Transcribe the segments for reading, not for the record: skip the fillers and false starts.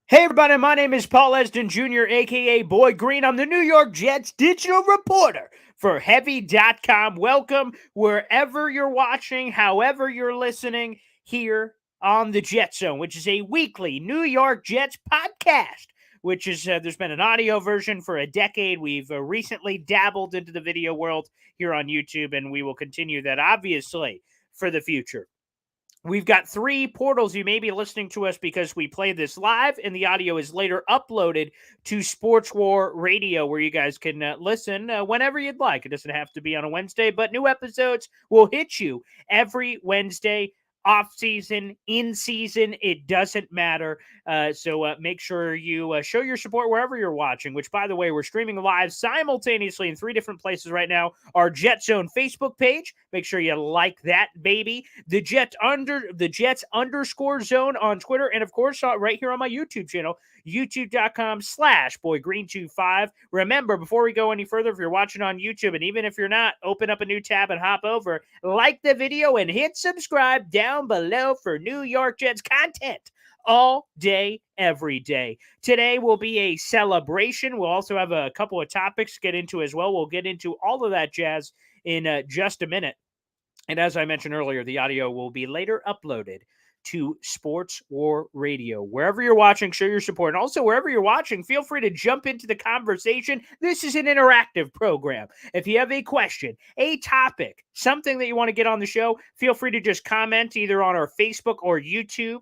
Hey everybody, my name is Paul Esden Jr., aka Boy Green. I'm the New York Jets digital reporter for Heavy.com. Welcome wherever you're watching, however you're listening, here on the Jet Zone, which is a weekly New York Jets podcast. Which is, there's been an audio version for a decade. We've recently dabbled into the video world here on YouTube, and we will continue that, obviously, for the future. We've got three portals. You may be listening to us because we play this live, and the audio is later uploaded to Sports War Radio, where you guys can listen whenever you'd like. It doesn't have to be on a Wednesday, but new episodes will hit you every Wednesday. Off season, in season, it doesn't matter. So make sure you show your support wherever you're watching, which, by the way, we're streaming live simultaneously in three different places right now. Our Jet Zone Facebook page. Make sure you like that, baby. The Jets underscore zone on Twitter. And, of course, right here on my YouTube channel, youtube.com/boygreen25. Remember, before we go any further, if you're watching on YouTube, and even if you're not, open up a new tab and hop over, like the video, and hit subscribe down below for New York Jets content all day, every day. Today will be a celebration. We'll also have a couple of topics to get into as well. We'll get into all of that jazz in just a minute. And as I mentioned earlier, the audio will be later uploaded to Sports War Radio. Wherever you're watching, show your support. And also, wherever you're watching, feel free to jump into the conversation. This is an interactive program. If you have a question, a topic, something that you want to get on the show, feel free to just comment either on our Facebook or YouTube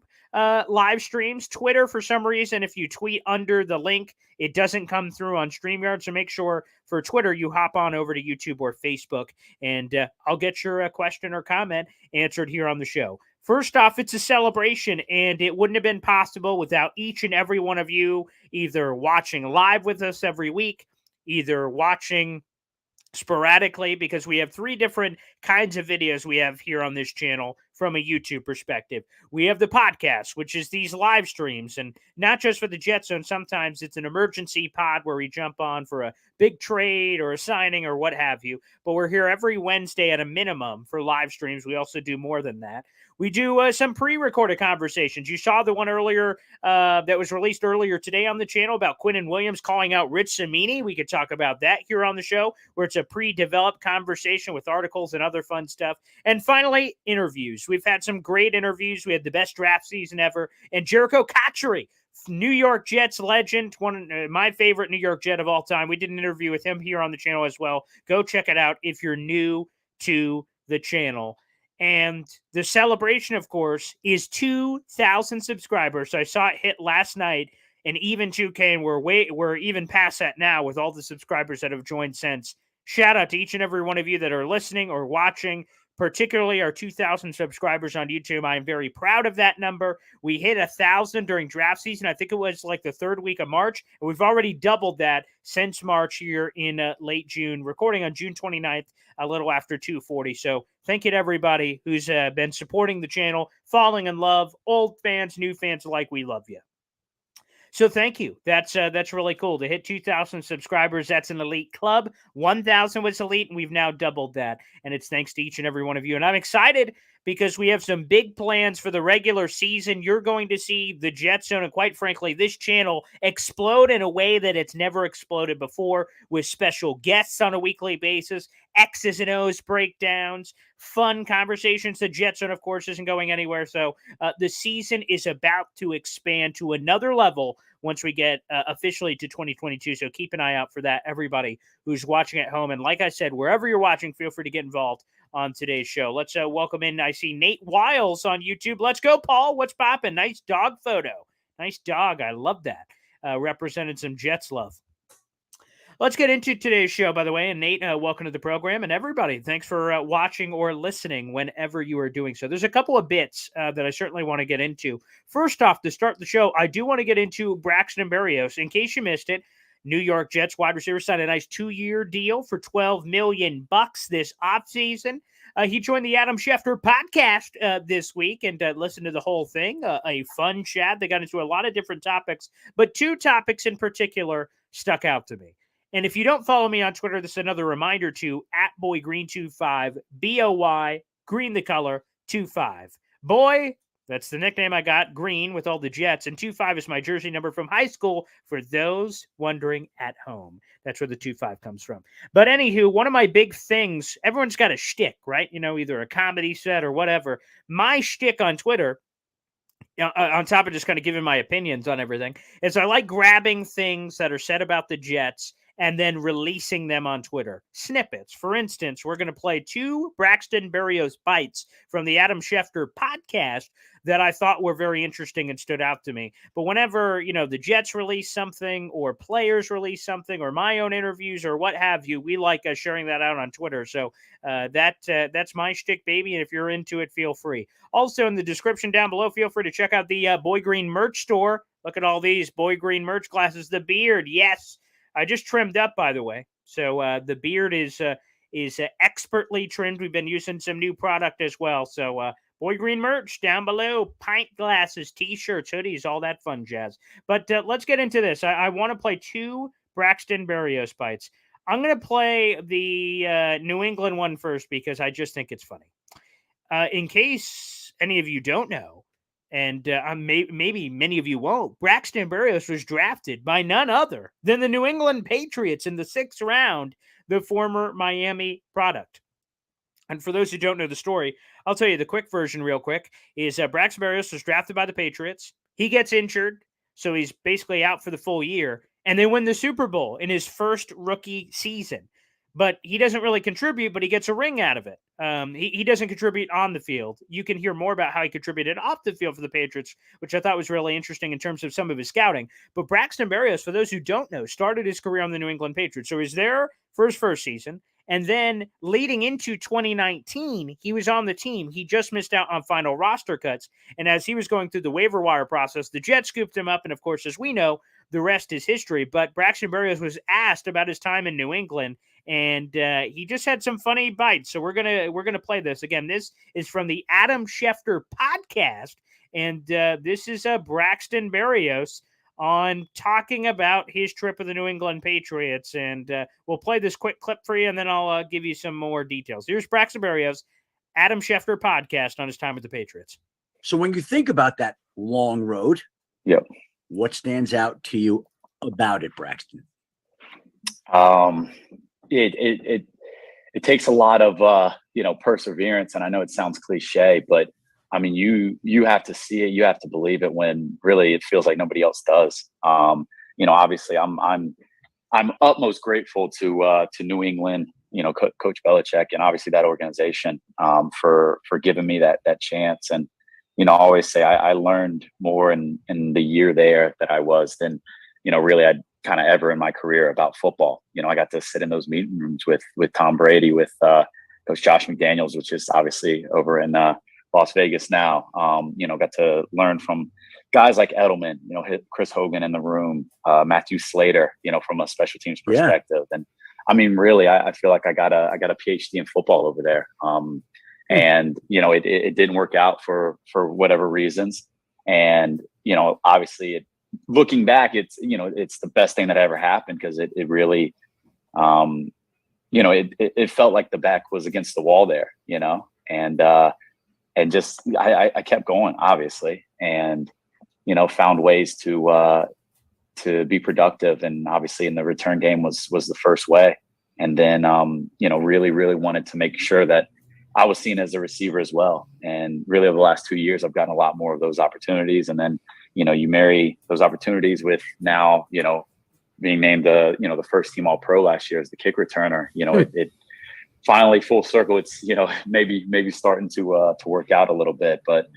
live streams. Twitter, for some reason, if you tweet under the link, it doesn't come through on StreamYard. So make sure for Twitter, you hop on over to YouTube or Facebook, and I'll get your question or comment answered here on the show. First off, it's a celebration, and it wouldn't have been possible without each and every one of you either watching live with us every week, either watching sporadically, because we have three different kinds of videos we have here on this channel from a YouTube perspective. We have the podcast, which is these live streams, and not just for the Jet Zone. Sometimes it's an emergency pod where we jump on for a big trade or a signing or what have you. But we're here every Wednesday at a minimum for live streams. We also do more than that. We do some pre-recorded conversations. You saw the one earlier that was released earlier today on the channel about Quinnen Williams calling out Rich Cimini. We could talk about that here on the show, where it's a pre-developed conversation with articles and other fun stuff. And finally, interviews. We've had some great interviews. We had the best draft season ever. And Jericho Cotchery, New York Jets legend, one of my favorite New York Jet of all time. We did an interview with him here on the channel as well. Go check it out if you're new to the channel. And the celebration, of course, is 2,000 subscribers. So I saw it hit last night, and even 2K, and we're even past that now with all the subscribers that have joined since. Shout out to each and every one of you that are listening or watching, particularly our 2,000 subscribers on YouTube. I am very proud of that number. We hit 1,000 during draft season. I think it was like the third week of March, and we've already doubled that since March here in late June, recording on June 29th, a little after 2:40. So thank you to everybody who's been supporting the channel, falling in love, old fans, new fans alike. We love you. So thank you. That's really cool to hit 2,000 subscribers. That's an elite club. 1,000 was elite, and we've now doubled that. And it's thanks to each and every one of you. And I'm excited because we have some big plans for the regular season. You're going to see the Jet Zone, and quite frankly, this channel explode in a way that it's never exploded before, with special guests on a weekly basis, X's and O's breakdowns, fun conversations. The Jet Zone, of course, isn't going anywhere. So the season is about to expand to another level once we get officially to 2022. So keep an eye out for that, everybody who's watching at home. And like I said, wherever you're watching, feel free to get involved on today's show. Let's welcome in. I see Nate Wiles on YouTube. Let's go, Paul. What's poppin'? Nice dog photo. Nice dog. I love that. Represented some Jets love. Let's get into today's show, by the way. And Nate, welcome to the program. And everybody, thanks for watching or listening whenever you are doing so. There's a couple of bits that I certainly want to get into. First off, to start the show, I do want to get into Braxton Berrios. In case you missed it, New York Jets wide receiver signed a nice 2-year deal for $12 million this offseason. He joined the Adam Schefter podcast this week and listened to the whole thing. A fun chat. They got into a lot of different topics, but two topics in particular stuck out to me. And if you don't follow me on Twitter, this is another reminder to @BoyGreen25, BOY, green the color, 25. Boy, That's the nickname I got, green, with all the Jets. And 25 is my jersey number from high school for those wondering at home. That's where the 25 comes from. But anywho, one of my big things, everyone's got a shtick, right? Either a comedy set or whatever. My shtick on Twitter, on top of just kind of giving my opinions on everything, is I like grabbing things that are said about the Jets and then releasing them on Twitter. Snippets. For instance, we're going to play 2 Braxton Berrios bites from the Adam Schefter podcast that I thought were very interesting and stood out to me. But whenever, the Jets release something or players release something or my own interviews or what have you, we like sharing that out on Twitter. So that's my shtick, baby. And if you're into it, feel free. Also, in the description down below, feel free to check out the Boy Green merch store. Look at all these Boy Green merch glasses. The beard, yes. I just trimmed up, by the way. So the beard is expertly trimmed. We've been using some new product as well. So Boy Green merch down below, pint glasses, T-shirts, hoodies, all that fun jazz. But let's get into this. I want to play 2 Braxton Berrios bites. I'm going to play the New England one first because I just think it's funny. In case any of you don't know, and maybe many of you won't, Braxton Berrios was drafted by none other than the New England Patriots in the 6th round, the former Miami product. And for those who don't know the story, I'll tell you the quick version real quick, is Braxton Berrios was drafted by the Patriots. He gets injured, so he's basically out for the full year, and they win the Super Bowl in his first rookie season. But he doesn't really contribute, but he gets a ring out of it. He doesn't contribute on the field. You can hear more about how he contributed off the field for the Patriots, which I thought was really interesting in terms of some of his scouting. But Braxton Berrios, for those who don't know, started his career on the New England Patriots. So he was there for his first season. And then leading into 2019, he was on the team. He just missed out on final roster cuts. And as he was going through the waiver wire process, the Jets scooped him up. And of course, as we know, the rest is history. But Braxton Berrios was asked about his time in New England, and he just had some funny bites. So we're gonna play this again. This is from the Adam Schefter podcast, and this is Braxton Berrios on talking about his trip with the New England Patriots. And we'll play this quick clip for you, and then I'll give you some more details. Here's Braxton Berrios, Adam Schefter podcast on his time with the Patriots. So when you think about that long road, yep, what stands out to you about it, Braxton? It takes a lot of perseverance, and I know it sounds cliche, but I mean, you have to see it, you have to believe it when really it feels like nobody else does. Obviously, I'm utmost grateful to New England, Coach Belichick, and obviously that organization for giving me that chance. And I always say I learned more in the year there that I was than really I'd kind of ever in my career about football. I got to sit in those meeting rooms with Tom Brady, with Coach Josh McDaniels, which is obviously over in Las Vegas now. Got to learn from guys like Edelman, Chris Hogan in the room, Matthew Slater, from a special teams perspective. Yeah. And I mean, really, I feel like I got a PhD in football over there. And it didn't work out for whatever reasons. And obviously, looking back, it's the best thing that ever happened, because it really, it felt like the back was against the wall there, and just I kept going, obviously, and found ways to be productive. And obviously, in the return game was the first way. And then really wanted to make sure that I was seen as a receiver as well. And really, over the last 2 years, I've gotten a lot more of those opportunities. And then you marry those opportunities with now being named the first team All Pro last year as the kick returner. It finally, full circle, it's maybe starting to work out a little bit, but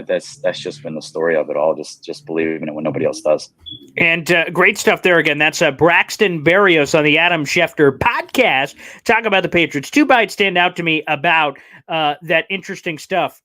that's just been the story of it all. Just believing it when nobody else does. And great stuff there again. That's Braxton Berrios on the Adam Schefter podcast. Talk about the Patriots. 2 bites stand out to me about that interesting stuff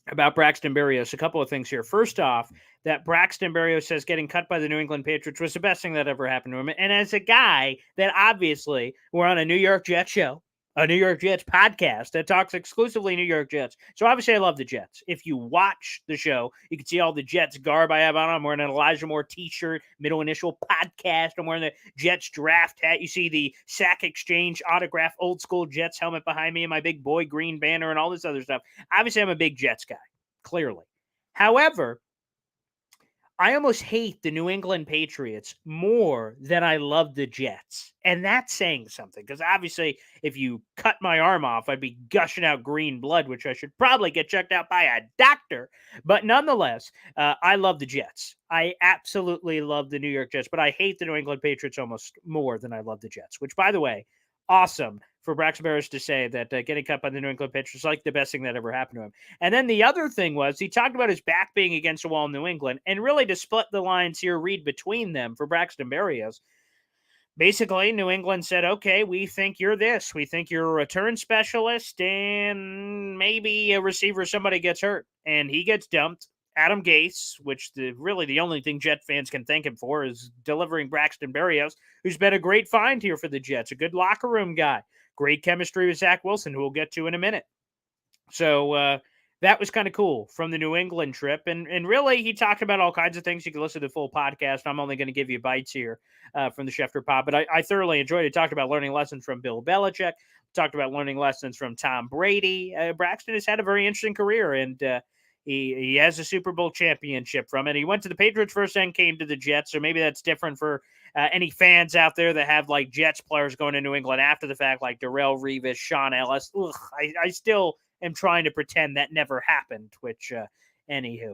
about Braxton Berrios. A couple of things here. First off, that Braxton Berrios says getting cut by the New England Patriots was the best thing that ever happened to him. And as a guy that obviously we're on a New York Jets show, a New York Jets podcast that talks exclusively New York Jets. So obviously I love the Jets. If you watch the show, you can see all the Jets garb I have on. I'm wearing an Elijah Moore t-shirt, Middle Initial podcast. I'm wearing the Jets draft hat. You see the Sack Exchange autograph, old school Jets helmet behind me, and my big Boy Green banner and all this other stuff. Obviously I'm a big Jets guy, clearly. However, I almost hate the New England Patriots more than I love the Jets. And that's saying something because obviously, if you cut my arm off, I'd be gushing out green blood, which I should probably get checked out by a doctor. But nonetheless, I love the Jets. I absolutely love the New York Jets, but I hate the New England Patriots almost more than I love the Jets, which, by the way, awesome for Braxton Berrios to say that getting cut by the New England Patriots is like the best thing that ever happened to him. And then the other thing was he talked about his back being against the wall in New England, and really to split the lines here, read between them for Braxton Berrios. Basically, New England said, okay, we think you're this. We think you're a return specialist and maybe a receiver, somebody gets hurt. And he gets dumped. Adam Gase, which really the only thing Jet fans can thank him for is delivering Braxton Berrios, who's been a great find here for the Jets, a good locker room guy. Great chemistry with Zach Wilson, who we'll get to in a minute. So that was kind of cool from the New England trip. And really, he talked about all kinds of things. You can listen to the full podcast. I'm only going to give you bites here from the Schefter Pod. But I thoroughly enjoyed it. Talked about learning lessons from Bill Belichick. Talked about learning lessons from Tom Brady. Braxton has had a very interesting career, and he has a Super Bowl championship from it. He went to the Patriots first and came to the Jets. So maybe that's different for any fans out there that have like Jets players going to New England after the fact, like Darrelle Revis, Sean Ellis. Ugh, I still am trying to pretend that never happened, which, anywho,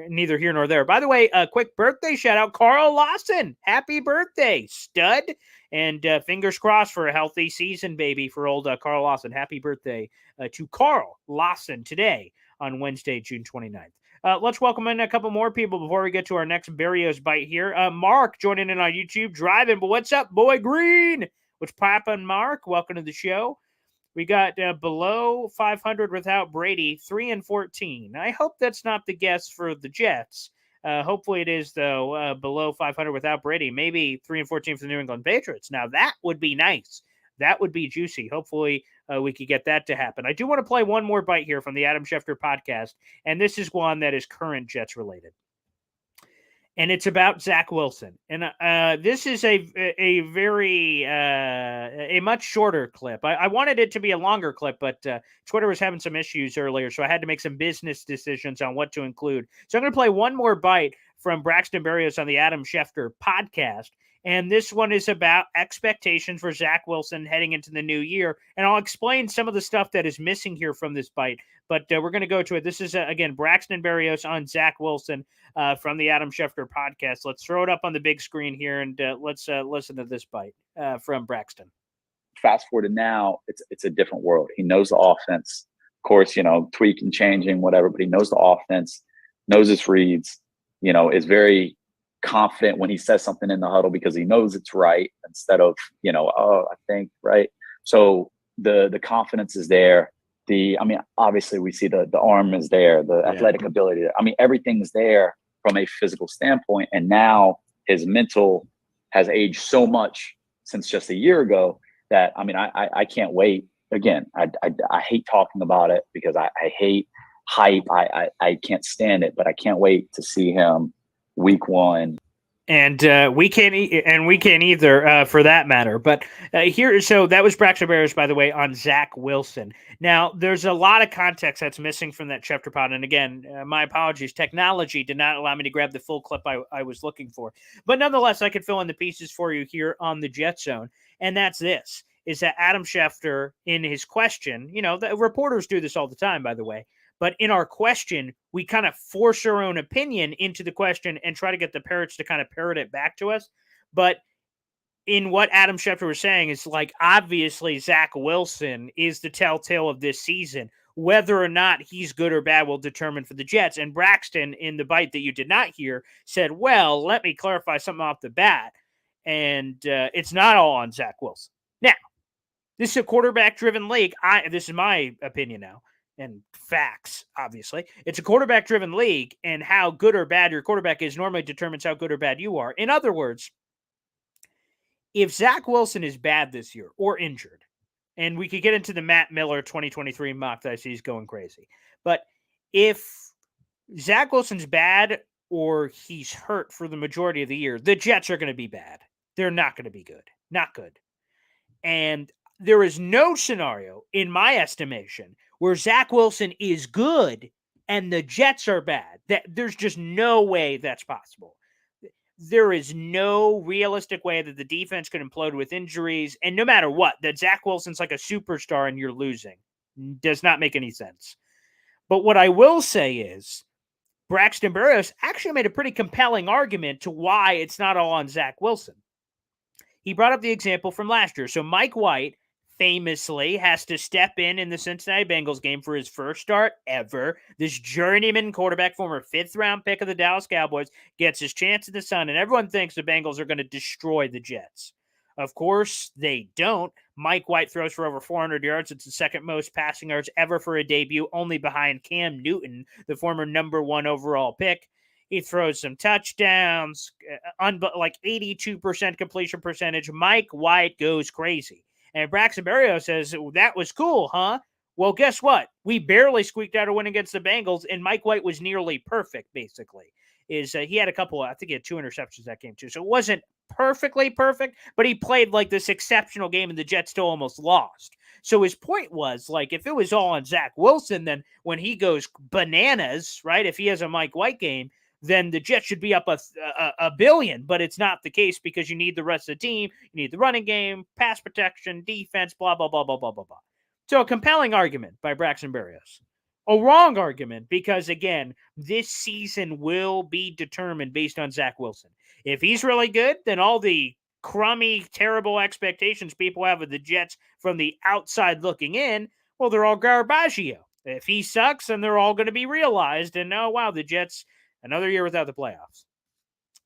neither here nor there. By the way, a quick birthday shout out, Carl Lawson. Happy birthday, stud. And fingers crossed for a healthy season, baby, for old Carl Lawson. Happy birthday to Carl Lawson today on Wednesday, June 29th. Let's welcome in a couple more people before we get to our next Berrios bite here. Mark joining in on YouTube, driving. But what's up, boy Green? What's poppin', Mark? Welcome to the show. We got below 500 without Brady, 3-14. I hope that's not the guess for the Jets. Hopefully it is, though, below 500 without Brady. Maybe 3-14 for the New England Patriots. Now, that would be nice. That would be juicy. Hopefully we could get that to happen. I do want to play one more bite here from the Adam Schefter podcast, and this is one that is current Jets related. And it's about Zach Wilson. And this is a very a much shorter clip. I wanted it to be a longer clip, but Twitter was having some issues earlier, so I had to make some business decisions on what to include. So I'm going to play one more bite from Braxton Berrios on the Adam Schefter podcast. And this one is about expectations for Zach Wilson heading into the new year. And I'll explain some of the stuff that is missing here from this bite. But we're going to go to it. This is, again, Braxton Berrios on Zach Wilson from the Adam Schefter podcast. Let's throw it up on the big screen here, and let's listen to this bite from Braxton. Fast forward to now, it's a different world. He knows the offense. Of course, tweaking, changing, whatever, but he knows the offense, knows his reads, is very confident when he says something in the huddle because he knows it's right instead of, I think, right. So the confidence is there. Obviously we see the arm is there, the athletic ability. Everything's there from a physical standpoint. And now his mental has aged so much since just a year ago that, I can't wait. Again, I hate talking about it because I hate hype. I can't stand it, but I can't wait to see him week one. And we can't either for that matter. But so that was Braxton Berrios, by the way, on Zach Wilson. Now, there's a lot of context that's missing from that Schefter pod. And again, my apologies. Technology did not allow me to grab the full clip I was looking for. But nonetheless, I could fill in the pieces for you here on the Jet Zone. And that's this, is that Adam Schefter, in his question, the reporters do this all the time, by the way. But in our question, we kind of force our own opinion into the question and try to get the parrots to kind of parrot it back to us. But in what Adam Schefter was saying is like, obviously, Zach Wilson is the telltale of this season. Whether or not he's good or bad will determine for the Jets. And Braxton, in the bite that you did not hear, said, well, let me clarify something off the bat. And it's not all on Zach Wilson. Now, this is a quarterback-driven league. This is my opinion now. And facts, obviously. It's a quarterback-driven league, and how good or bad your quarterback is normally determines how good or bad you are. In other words, if Zach Wilson is bad this year or injured, and we could get into the Matt Miller 2023 mock that I see is going crazy, but if Zach Wilson's bad or he's hurt for the majority of the year, the Jets are going to be bad. They're not going to be good. Not good. And there is no scenario, in my estimation, where Zach Wilson is good and the Jets are bad. There's just no way that's possible. There is no realistic way that the defense could implode with injuries, and no matter what, that Zach Wilson's like a superstar and you're losing. Does not make any sense. But what I will say is Braxton Berrios actually made a pretty compelling argument to why it's not all on Zach Wilson. He brought up the example from last year. So Mike White famously has to step in the Cincinnati Bengals game for his first start ever. This journeyman quarterback, former 5th-round pick of the Dallas Cowboys, gets his chance in the sun, and everyone thinks the Bengals are going to destroy the Jets. Of course, they don't. Mike White throws for over 400 yards. It's the second most passing yards ever for a debut, only behind Cam Newton, the former number 1 overall pick. He throws some touchdowns, like 82% completion percentage. Mike White goes crazy. And Braxton Berrios says, that was cool, huh? Well, guess what? We barely squeaked out a win against the Bengals, and Mike White was nearly perfect, basically. He had a couple, I think he had 2 interceptions that game, too. So it wasn't perfectly perfect, but he played like this exceptional game, and the Jets still almost lost. So his point was, like, if it was all on Zach Wilson, then when he goes bananas, right, if he has a Mike White game, then the Jets should be up a billion, but it's not the case because you need the rest of the team. You need the running game, pass protection, defense, blah, blah, blah, blah, blah, blah, blah. So a compelling argument by Braxton Berrios. A wrong argument because, again, this season will be determined based on Zach Wilson. If he's really good, then all the crummy, terrible expectations people have of the Jets from the outside looking in, well, they're all garbaggio. If he sucks, then they're all going to be realized. And, oh, wow, the Jets, another year without the playoffs.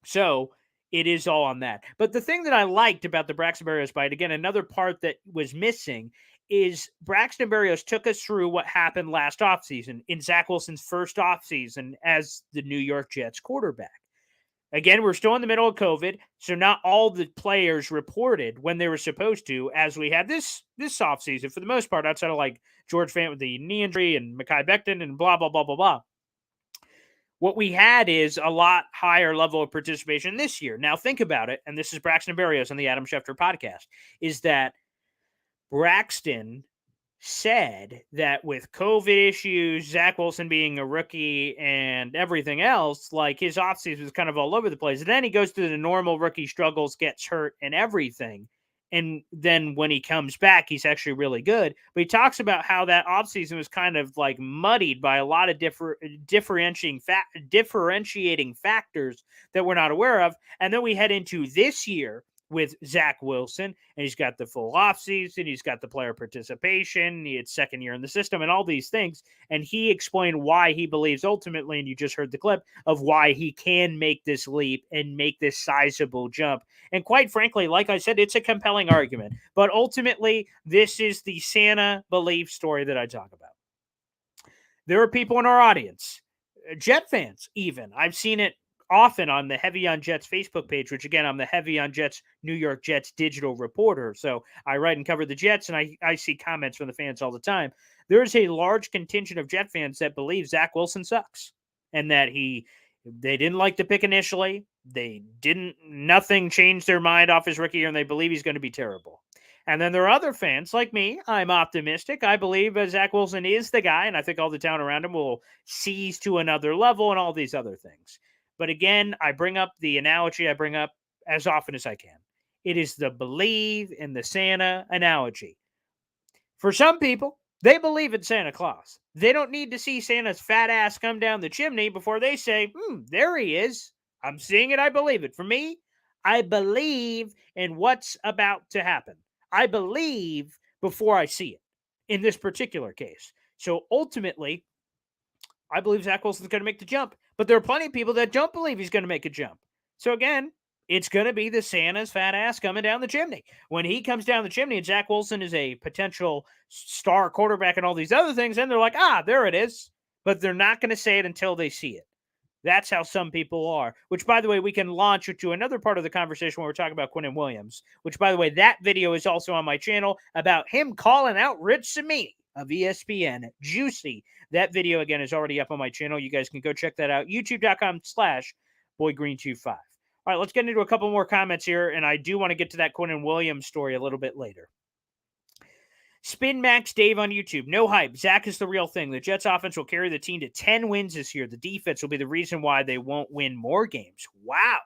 So it is all on that. But the thing that I liked about the Braxton Berrios bite, again, another part that was missing, is Braxton Berrios took us through what happened last offseason in Zach Wilson's first offseason as the New York Jets quarterback. Again, we're still in the middle of COVID, so not all the players reported when they were supposed to, as we had this offseason for the most part, outside of like George Fant with the knee injury and Mekhi Becton and blah, blah, blah, blah, blah. What we had is a lot higher level of participation this year. Now think about it, and this is Braxton Berrios on the Adam Schefter podcast, is that Braxton said that with COVID issues, Zach Wilson being a rookie and everything else, like his offseason was kind of all over the place. And then he goes through the normal rookie struggles, gets hurt and everything. And then when he comes back, he's actually really good. But he talks about how that offseason was kind of like muddied by a lot of differentiating factors that we're not aware of. And then we head into this year with Zach Wilson, and he's got the full offseason, he's got the player participation, he had second year in the system, and all these things. And he explained why he believes ultimately, and you just heard the clip, of why he can make this leap and make this sizable jump. And quite frankly, like I said, it's a compelling argument. But ultimately, this is the Santa belief story that I talk about. There are people in our audience, Jet fans even. I've seen it often on the Heavy on Jets Facebook page, which again, I'm the Heavy on Jets New York Jets digital reporter. So I write and cover the Jets, and I see comments from the fans all the time. There's a large contingent of Jet fans that believe Zach Wilson sucks and that they didn't like the pick initially. Nothing changed their mind off his rookie year, and they believe he's going to be terrible. And then there are other fans like me. I'm optimistic. I believe Zach Wilson is the guy, and I think all the talent around him will seize to another level and all these other things. But again, I bring up the analogy I bring up as often as I can. It is the believe in the Santa analogy. For some people, they believe in Santa Claus. They don't need to see Santa's fat ass come down the chimney before they say, there he is. I'm seeing it. I believe it. For me, I believe in what's about to happen. I believe before I see it in this particular case. So ultimately, I believe Zach Wilson's going to make the jump. But there are plenty of people that don't believe he's going to make a jump. So again, it's going to be the Santa's fat ass coming down the chimney. When he comes down the chimney and Zach Wilson is a potential star quarterback and all these other things, then they're like, there it is. But they're not going to say it until they see it. That's how some people are. Which, by the way, we can launch to another part of the conversation when we're talking about Quinnen Williams. Which, by the way, that video is also on my channel about him calling out Rich Cimini of ESPN. Juicy. That video, again, is already up on my channel. You guys can go check that out. YouTube.com/BoyGreen25. All right, let's get into a couple more comments here, and I do want to get to that Quinnen Williams story a little bit later. Spin Max Dave on YouTube. No hype. Zach is the real thing. The Jets offense will carry the team to 10 wins this year. The defense will be the reason why they won't win more games. Wow.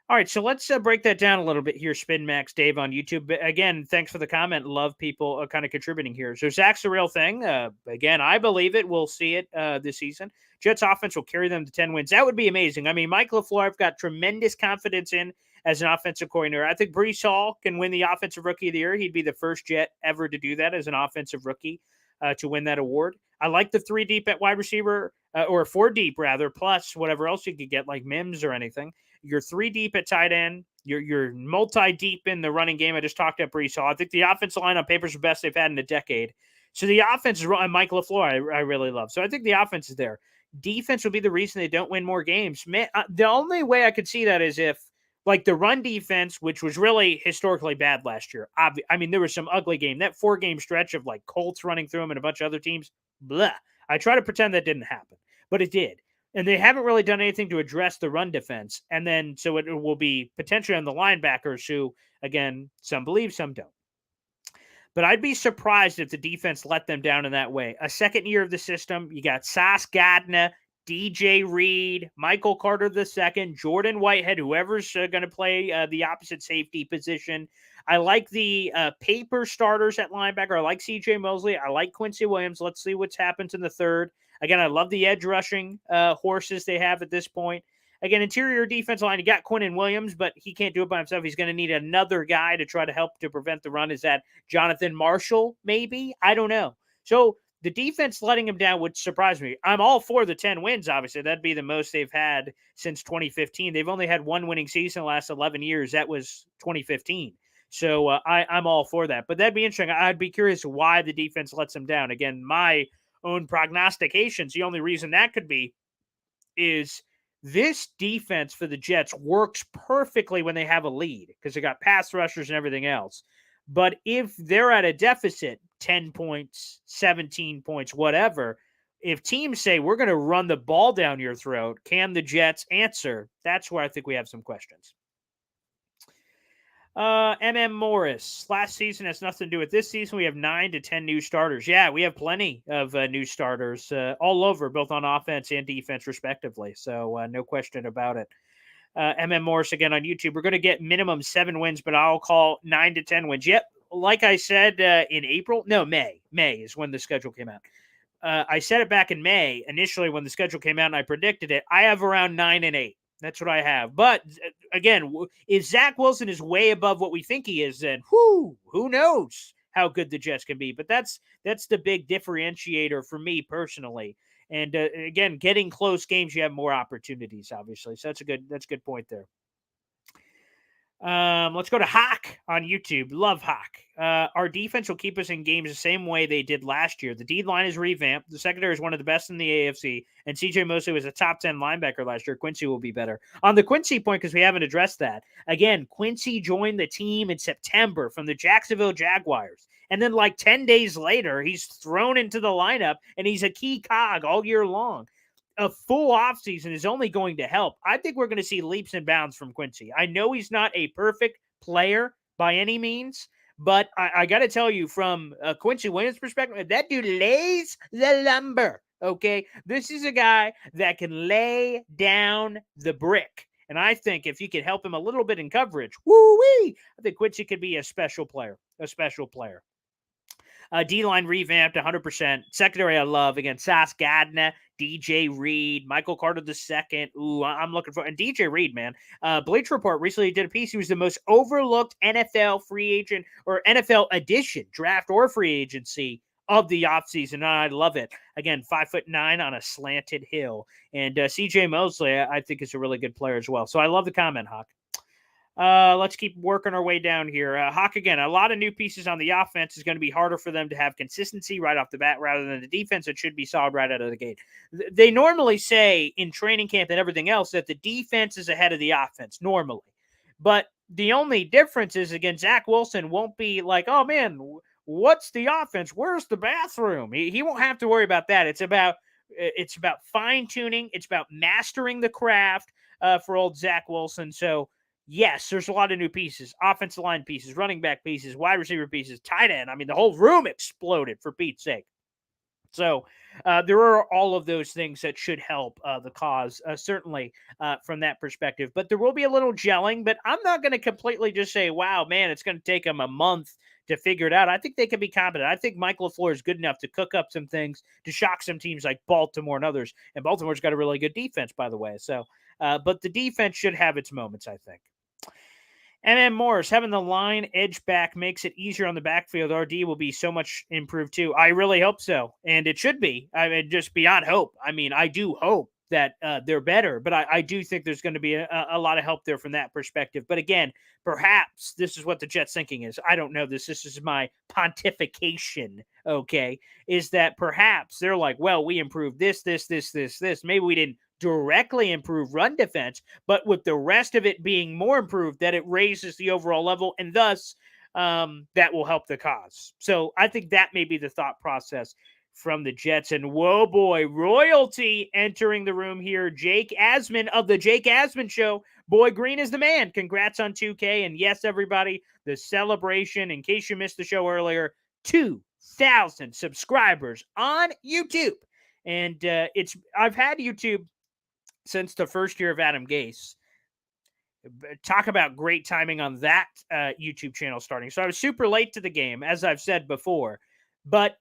All right, so let's break that down a little bit here, Spin Max Dave on YouTube. But again, thanks for the comment. Love people kind of contributing here. So Zach's the real thing. Again, I believe it. We'll see it this season. Jets offense will carry them to 10 wins. That would be amazing. I mean, Mike LaFleur, I've got tremendous confidence in as an offensive coordinator. I think Breece Hall can win the Offensive Rookie of the Year. He'd be the first Jet ever to do that as an offensive rookie to win that award. I like the 3 deep at wide receiver, or 4 deep rather, plus whatever else you could get like Mims or anything. You're 3 deep at tight end. You're multi-deep in the running game. I just talked about Breece Hall. I think the offensive line on paper is the best they've had in a decade. So the offense is Mike LaFleur, I really love. So I think the offense is there. Defense will be the reason they don't win more games. Man, the only way I could see that is if, like, the run defense, which was really historically bad last year. I mean, there was some ugly game. That 4-game stretch of, like, Colts running through them and a bunch of other teams, blah. I try to pretend that didn't happen, but it did. And they haven't really done anything to address the run defense. And then, so it will be potentially on the linebackers who, again, some believe, some don't. But I'd be surprised if the defense let them down in that way. A second year of the system, you got Sauce Gardner, DJ Reed, Michael Carter II, Jordan Whitehead, whoever's going to play the opposite safety position. I like the paper starters at linebacker. I like C.J. Mosley. I like Quinnen Williams. Let's see what happens in the third. Again, I love the edge rushing horses they have at this point. Again, interior defense line, you got Quinnen Williams, but he can't do it by himself. He's going to need another guy to try to help to prevent the run. Is that Jonathan Marshall, maybe? I don't know. So the defense letting him down would surprise me. I'm all for the 10 wins, obviously. That'd be the most they've had since 2015. They've only had one winning season the last 11 years. That was 2015. So I'm all for that. But that'd be interesting. I'd be curious why the defense lets them down. Again, my own prognostications, the only reason that could be is this defense for the Jets works perfectly when they have a lead because they got pass rushers and everything else. But if they're at a deficit, 10 points, 17 points, whatever, if teams say, we're going to run the ball down your throat, can the Jets answer? That's where I think we have some questions. Morris, last season has nothing to do with this season. We have 9 to 10 new starters. Yeah, we have plenty of new starters all over, both on offense and defense, respectively. So no question about it. Morris again on YouTube. We're going to get minimum 7 wins, but I'll call 9 to 10 wins. Yep. Like I said in April, no, May is when the schedule came out. I said it back in May, initially when the schedule came out and I predicted it. I have around 9 and 8. That's what I have. But again, if Zach Wilson is way above what we think he is, then who knows how good the Jets can be. But that's the big differentiator for me personally. And again, getting close games, you have more opportunities, obviously. So that's a good point there. Let's go to Hawk on YouTube. Love Hawk. Our defense will keep us in games the same way they did last year. The D line is revamped. The secondary is one of the best in the AFC. And C.J. Mosley was a top 10 linebacker last year. Quincy will be better. On the Quincy point, because we haven't addressed that. Again, Quincy joined the team in September from the Jacksonville Jaguars. And then like 10 days later, he's thrown into the lineup and he's a key cog all year long. A full offseason is only going to help. I think we're going to see leaps and bounds from Quincy. I know he's not a perfect player by any means, but I got to tell you, from Quincy Williams' perspective, that dude lays the lumber, okay? This is a guy that can lay down the brick. And I think if you could help him a little bit in coverage, woo-wee, I think Quincy could be a special player. D-line revamped 100%. Secondary I love. Again, Sauce Gardner, DJ Reed, Michael Carter II. Ooh, I'm looking for – and DJ Reed, man. Bleacher Report recently did a piece. He was the most overlooked NFL free agent or NFL addition, draft or free agency of the offseason. I love it. Again, 5'9" on a slanted hill. And C.J. Mosley, I think, is a really good player as well. So I love the comment, Hawk. Let's keep working our way down here. Hawk, again, a lot of new pieces on the offense is going to be harder for them to have consistency right off the bat rather than the defense. It should be solid right out of the gate. They normally say in training camp and everything else that the defense is ahead of the offense normally. But the only difference is, again, Zach Wilson won't be like, oh, man, what's the offense? Where's the bathroom? He won't have to worry about that. It's about fine-tuning. It's about mastering the craft for old Zach Wilson. So, yes, there's a lot of new pieces, offensive line pieces, running back pieces, wide receiver pieces, tight end. I mean, the whole room exploded, for Pete's sake. So there are all of those things that should help the cause, certainly from that perspective. But there will be a little gelling, but I'm not going to completely just say, wow, man, it's going to take them a month to figure it out. I think they can be competent. I think Mike LaFleur is good enough to cook up some things to shock some teams like Baltimore and others. And Baltimore's got a really good defense, by the way. So, but the defense should have its moments, I think. MM Morris, having the line edge back makes it easier on the backfield. RD will be so much improved too. I really hope so. And it should be. I mean, just beyond hope. I mean, I do hope that they're better, but I do think there's going to be a lot of help there from that perspective. But again, perhaps this is what the Jets thinking is. I don't know this. This is my pontification, okay, is that perhaps they're like, well, we improved this. Maybe we didn't directly improve run defense, but with the rest of it being more improved, that it raises the overall level, and thus that will help the cause. So I think that may be the thought process from the Jets. And whoa, boy, royalty entering the room here. Jake Asman of the Jake Asman Show. Boy Green is the man. Congrats on 2K. And yes, everybody, the celebration, in case you missed the show earlier, 2,000 subscribers on YouTube. And I've had YouTube since the first year of Adam Gase. Talk about great timing on that YouTube channel starting. So I was super late to the game, as I've said before. But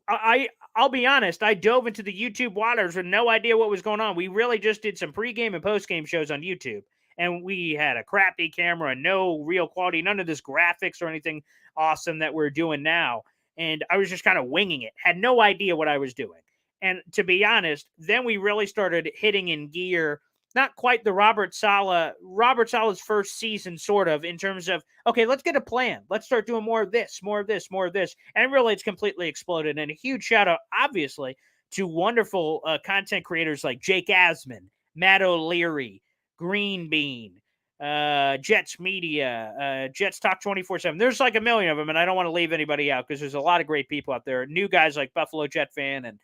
I'll be honest, I dove into the YouTube waters with no idea what was going on. We really just did some pregame and postgame shows on YouTube. And we had a crappy camera, no real quality, none of this graphics or anything awesome that we're doing now. And I was just kind of winging it, had no idea what I was doing. And to be honest, then we really started hitting in gear, not quite the Robert Saleh's first season, sort of, in terms of, okay, let's get a plan. Let's start doing more of this. And really, it's completely exploded. And a huge shout out, obviously, to wonderful content creators like Jake Asman, Matt O'Leary, Green Bean, Jets Media, Jets Talk 24/7. There's like a million of them, and I don't want to leave anybody out because there's a lot of great people out there. New guys like Buffalo Jet Fan and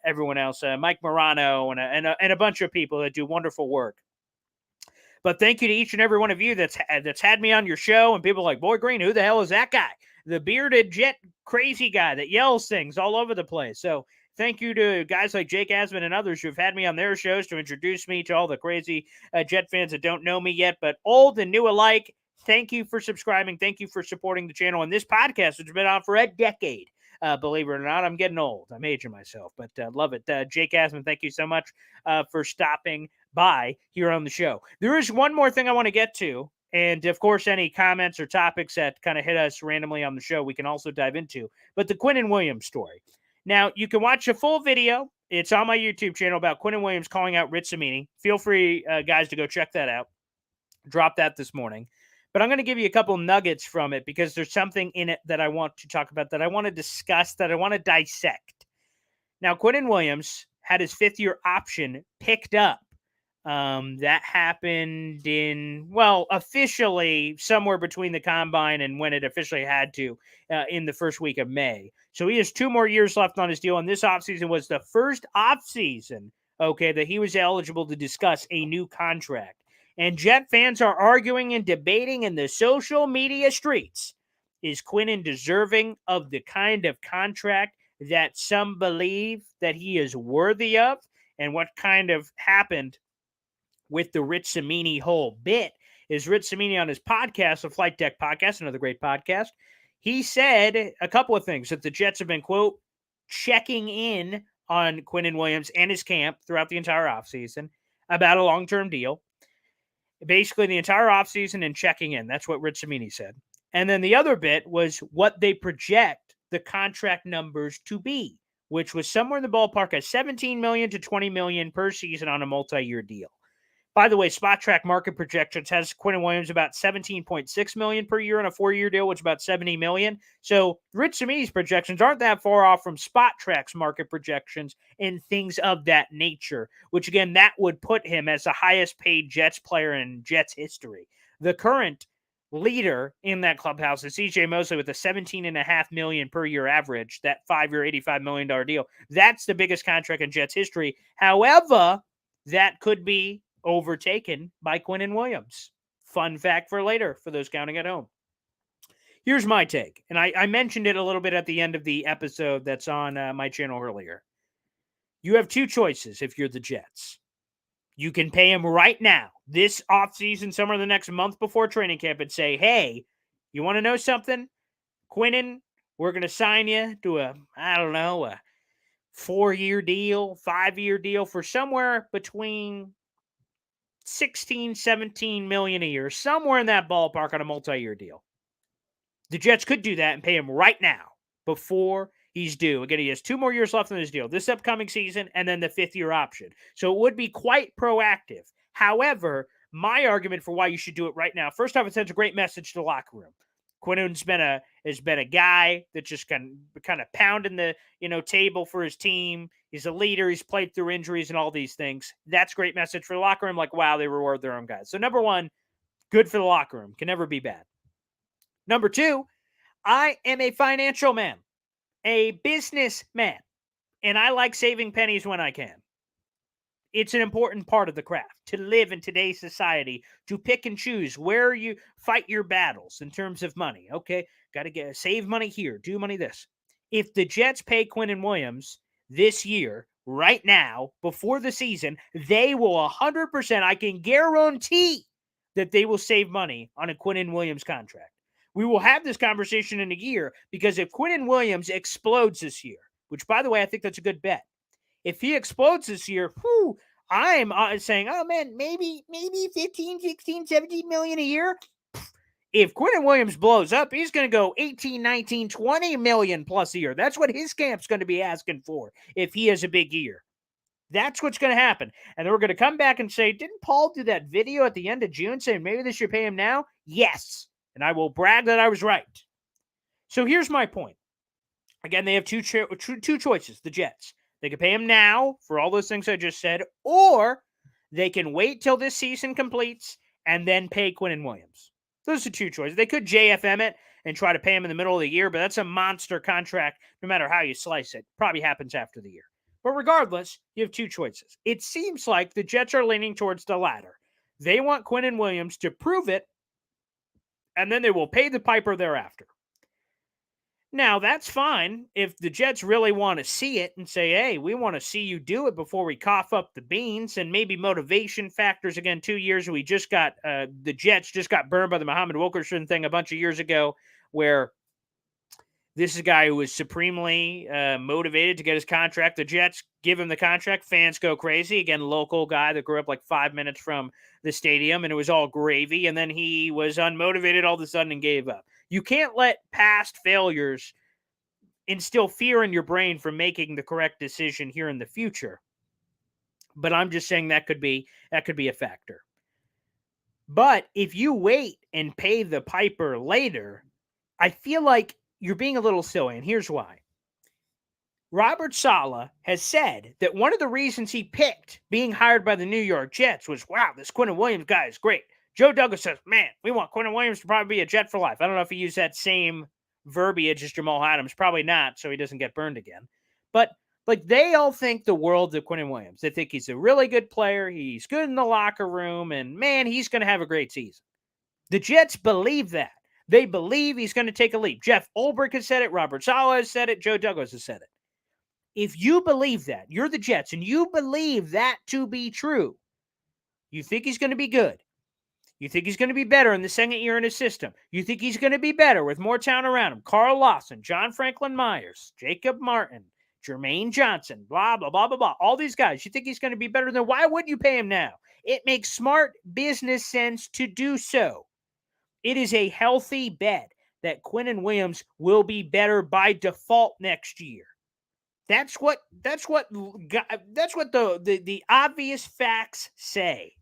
everyone else, Mike Morano, and a bunch of people that do wonderful work. But thank you to each and every one of you that's had me on your show, and people like, Boy Green, who the hell is that guy? The bearded Jet crazy guy that yells things all over the place. So thank you to guys like Jake Asman and others who've had me on their shows to introduce me to all the crazy Jet fans that don't know me yet, but old and new alike. Thank you for subscribing. Thank you for supporting the channel and this podcast, which has been on for a decade. Believe it or not, I'm getting old. I'm aging myself, but love it. Jake Asman, thank you so much for stopping by here on the show. There is one more thing I want to get to, and of course, any comments or topics that kind of hit us randomly on the show, we can also dive into. But the Quinnen Williams story. Now, you can watch a full video. It's on my YouTube channel about Quinnen Williams calling out Rich Cimini. Feel free, guys, to go check that out. Drop that this morning. But I'm going to give you a couple nuggets from it because there's something in it that I want to talk about, that I want to discuss, that I want to dissect. Now, Quinnen Williams had his fifth-year option picked up. That happened officially somewhere between the combine and when it officially had to in the first week of May. So he has 2 more years left on his deal, and this offseason was the first offseason, that he was eligible to discuss a new contract. And Jet fans are arguing and debating in the social media streets. Is Quinnen deserving of the kind of contract that some believe that he is worthy of? And what kind of happened with the Rich Cimini whole bit is Rich Cimini on his podcast, the Flight Deck Podcast, another great podcast. He said a couple of things, that the Jets have been, quote, checking in on Quinnen Williams and his camp throughout the entire offseason about a long-term deal. Basically the entire offseason and checking in. That's what Rich Cimini said. And then the other bit was what they project the contract numbers to be, which was somewhere in the ballpark of $17 million to $20 million per season on a multi-year deal. By the way, Spot Track Market Projections has Quinnen Williams about $17.6 million per year on a 4-year deal, which is about $70 million. So Rich Cimini's projections aren't that far off from Spot Track's market projections and things of that nature, which again, that would put him as the highest paid Jets player in Jets history. The current leader in that clubhouse is CJ Mosley with a $17.5 million per year average, that 5-year, $85 million deal. That's the biggest contract in Jets history. However, that could be overtaken by Quinnen Williams. Fun fact for later for those counting at home. Here's my take, and I mentioned it a little bit at the end of the episode that's on my channel earlier. You have two choices if you're the Jets. You can pay him right now, this offseason, somewhere the next month before training camp, and say, hey, you want to know something? Quinnen, we're going to sign you to a 4-year deal, 5-year deal for somewhere between 16, 17 million a year, somewhere in that ballpark on a multi-year deal. The Jets could do that and pay him right now before he's due. Again, he has 2 more years left on his deal, this upcoming season and then the 5th-year option. So it would be quite proactive. However, my argument for why you should do it right now, first off, it sends a great message to the locker room. Quinnen's has been a guy that just kind of pounding the table for his team. He's a leader. He's played through injuries and all these things. That's a great message for the locker room. Like, wow, they reward their own guys. So number one, good for the locker room. Can never be bad. Number two, I am a financial man, a businessman, and I like saving pennies when I can. It's an important part of the craft to live in today's society, to pick and choose where you fight your battles in terms of money. Okay, got to save money here, do money this. If the Jets pay Quinnen Williams this year, right now, before the season, they will 100%, I can guarantee that they will save money on a Quinnen Williams contract. We will have this conversation in a year because if Quinnen Williams explodes this year, which, by the way, I think that's a good bet. If he explodes this year, I'm saying, oh, man, maybe 15, 16, 17 million a year. If Quinnen Williams blows up, he's going to go 18, 19, 20 million plus a year. That's what his camp's going to be asking for if he has a big year. That's what's going to happen. And then we're going to come back and say, didn't Paul do that video at the end of June saying maybe they should pay him now? Yes. And I will brag that I was right. So here's my point. Again, they have two choices, the Jets. They can pay him now for all those things I just said, or they can wait till this season completes and then pay Quinnen Williams. Those are two choices. They could JFM it and try to pay him in the middle of the year, but that's a monster contract no matter how you slice it. Probably happens after the year. But regardless, you have two choices. It seems like the Jets are leaning towards the latter. They want Quinnen Williams to prove it, and then they will pay the piper thereafter. Now, that's fine if the Jets really want to see it and say, hey, we want to see you do it before we cough up the beans, and maybe motivation factors. Again, 2 years, we just got, the Jets just got burned by the Muhammad Wilkerson thing a bunch of years ago, where this is a guy who was supremely motivated to get his contract. The Jets give him the contract. Fans go crazy. Again, local guy that grew up like 5 minutes from the stadium, and it was all gravy. And then he was unmotivated all of a sudden and gave up. You can't let past failures instill fear in your brain from making the correct decision here in the future. But I'm just saying that could be a factor. But if you wait and pay the piper later, I feel like you're being a little silly, and here's why. Robert Saleh has said that one of the reasons he picked being hired by the New York Jets was, wow, this Quinnen Williams guy is great. Joe Douglas says, man, we want Quinnen Williams to probably be a Jet for life. I don't know if he used that same verbiage as Jamal Adams. Probably not, so he doesn't get burned again. But like, they all think the world of Quinnen Williams. They think he's a really good player. He's good in the locker room, and man, he's going to have a great season. The Jets believe that. They believe he's going to take a leap. Jeff Ulbrich has said it. Robert Saleh has said it. Joe Douglas has said it. If you believe that, you're the Jets, and you believe that to be true, you think he's going to be good. You think he's going to be better in the second year in his system. You think he's going to be better with more talent around him. Carl Lawson, John Franklin Myers, Jacob Martin, Jermaine Johnson, blah, blah, blah, blah, blah. All these guys, you think he's going to be better than, why wouldn't you pay him now? It makes smart business sense to do so. It is a healthy bet that Quinnen will be better by default next year. That's what the obvious facts say.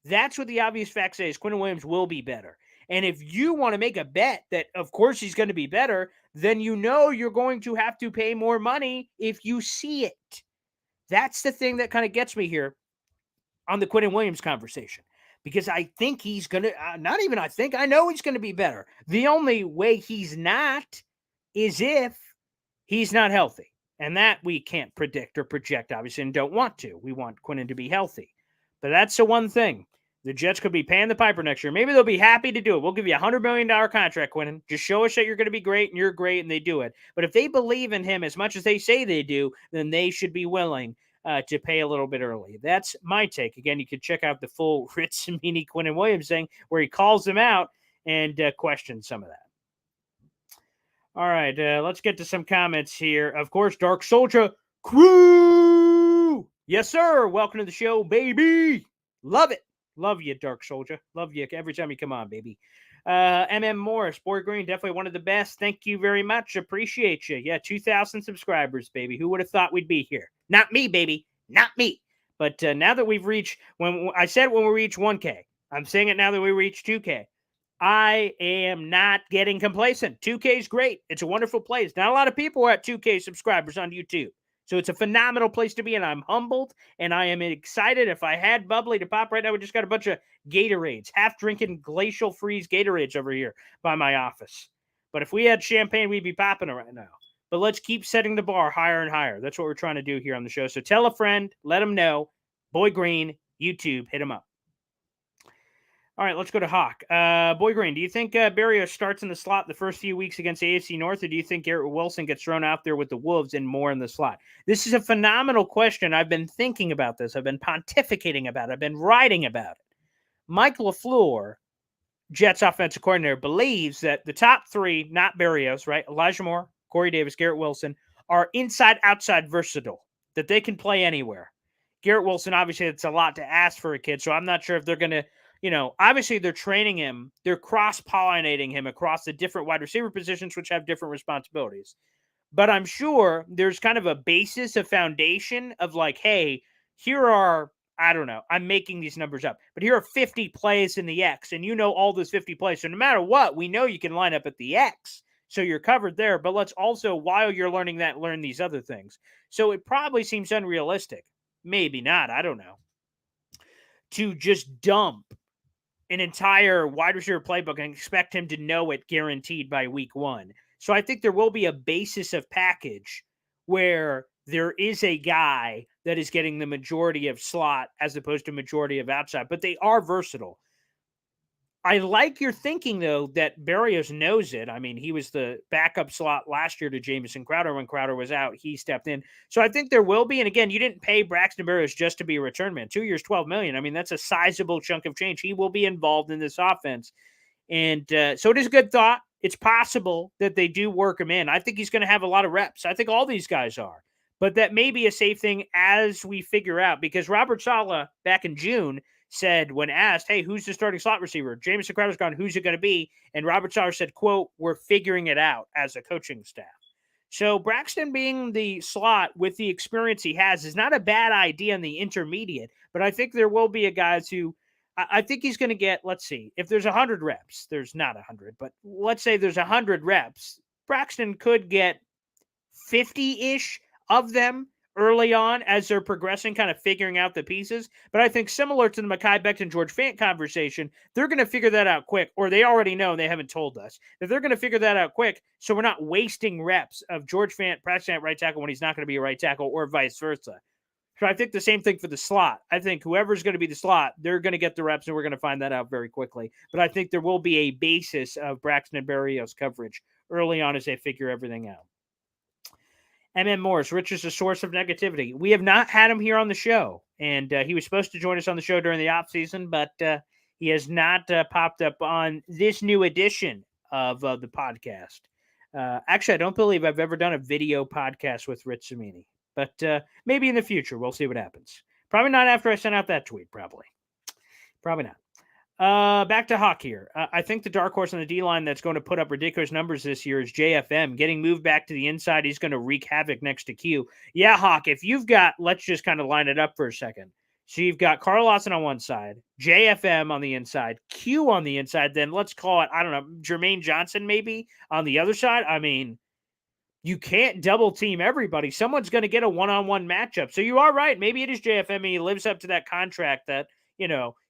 That's what the obvious facts say is Quinnen will be better. And if you want to make a bet that, of course, he's going to be better, then you know you're going to have to pay more money if you see it. That's the thing that kind of gets me here on the Quinnen Williams conversation. Because I think he's going to, not even I think, I know he's going to be better. The only way he's not is if he's not healthy. And that we can't predict or project, obviously, and don't want to. We want Quinnen to be healthy. But that's the one thing. The Jets could be paying the piper next year. Maybe they'll be happy to do it. We'll give you $100 million contract, Quinnen. Just show us that you're going to be great and you're great, and they do it. But if they believe in him as much as they say they do, then they should be willing to pay a little bit early. That's my take. Again, you can check out the full Rich Cimini, Quinnen Williams thing where he calls them out and questions some of that. All right, let's get to some comments here. Of course, Dark Soldier Crew. Yes, sir. Welcome to the show, baby. Love it. Love you, Dark Soldier. Love you every time you come on, baby. MM Morris, Boy Green, definitely one of the best. Thank you very much. Appreciate you. Yeah, 2,000 subscribers, baby. Who would have thought we'd be here? Not me, baby. Not me. But now that we've reached, when I said when we reach 1K, I'm saying it now that we reach 2K. I am not getting complacent. 2K is great. It's a wonderful place. Not a lot of people are at 2K subscribers on YouTube. So it's a phenomenal place to be, and I'm humbled, and I am excited. If I had bubbly to pop right now, we just got a bunch of Gatorades, half-drinking glacial freeze Gatorades over here by my office. But if we had champagne, we'd be popping it right now. But let's keep setting the bar higher and higher. That's what we're trying to do here on the show. So tell a friend, let them know. Boy Green, YouTube, hit him up. All right, let's go to Hawk. Boy Green, do you think Berrios starts in the slot the first few weeks against AFC North, or do you think Garrett Wilson gets thrown out there with the Wolves and more in the slot? This is a phenomenal question. I've been thinking about this. I've been pontificating about it. I've been writing about it. Mike LaFleur, Jets offensive coordinator, believes that the top three, not Berrios, right? Elijah Moore, Corey Davis, Garrett Wilson, are inside-outside versatile, that they can play anywhere. Garrett Wilson, obviously, it's a lot to ask for a kid, so I'm not sure if they're going to, obviously they're training him. They're cross-pollinating him across the different wide receiver positions, which have different responsibilities. But I'm sure there's kind of a basis, a foundation of like, hey, here are, I don't know, I'm making these numbers up, but here are 50 plays in the X, and all those 50 plays. So no matter what, we know you can line up at the X. So you're covered there, but let's also, while you're learning that, learn these other things. So it probably seems unrealistic. Maybe not, I don't know, to just dump an entire wide receiver playbook and expect him to know it guaranteed by week one. So I think there will be a basis of package where there is a guy that is getting the majority of slot as opposed to majority of outside, but they are versatile. I like your thinking, though, that Berrios knows it. I mean, he was the backup slot last year to Jamison Crowder. When Crowder was out, he stepped in. So I think there will be. And again, you didn't pay Braxton Berrios just to be a return man. 2 years, $12 million. I mean, that's a sizable chunk of change. He will be involved in this offense. And so it is a good thought. It's possible that they do work him in. I think he's going to have a lot of reps. I think all these guys are. But that may be a safe thing as we figure out, because Robert Saleh back in June said, when asked, hey, who's the starting slot receiver? Jamison Crowder's gone. Who's it going to be? And Robert Saleh said, quote, we're figuring it out as a coaching staff. So Braxton being the slot with the experience he has is not a bad idea in the intermediate, but I think there will be a guys who I think he's going to get, let's see, if there's 100 reps, there's not 100, but let's say there's 100 reps, Braxton could get 50-ish of them early on as they're progressing, kind of figuring out the pieces. But I think similar to the Mekhi Becton, George Fant conversation, they're going to figure that out quick, or they already know, and they haven't told us, that they're going to figure that out quick, so we're not wasting reps of George Fant practicing at right tackle when he's not going to be a right tackle, or vice versa. So I think the same thing for the slot. I think whoever's going to be the slot, they're going to get the reps, and we're going to find that out very quickly. But I think there will be a basis of Braxton and Berrios coverage early on as they figure everything out. MM Morris, Rich is a source of negativity. We have not had him here on the show, and he was supposed to join us on the show during the offseason, but he has not popped up on this new edition of the podcast. Actually, I don't believe I've ever done a video podcast with Rich Cimini, but maybe in the future. We'll see what happens. Probably not after I sent out that tweet, probably not. Back to Hawk here. I think the dark horse on the D-line that's going to put up ridiculous numbers this year is JFM. Getting moved back to the inside, he's going to wreak havoc next to Q. Yeah, Hawk, if you've got, let's just kind of line it up for a second. So you've got Carl Lawson on one side, JFM on the inside, Q on the inside, then let's call it, I don't know, Jermaine Johnson maybe on the other side. I mean, you can't double team everybody. Someone's going to get a one-on-one matchup. So you are right. Maybe it is JFM, and he lives up to that contract that,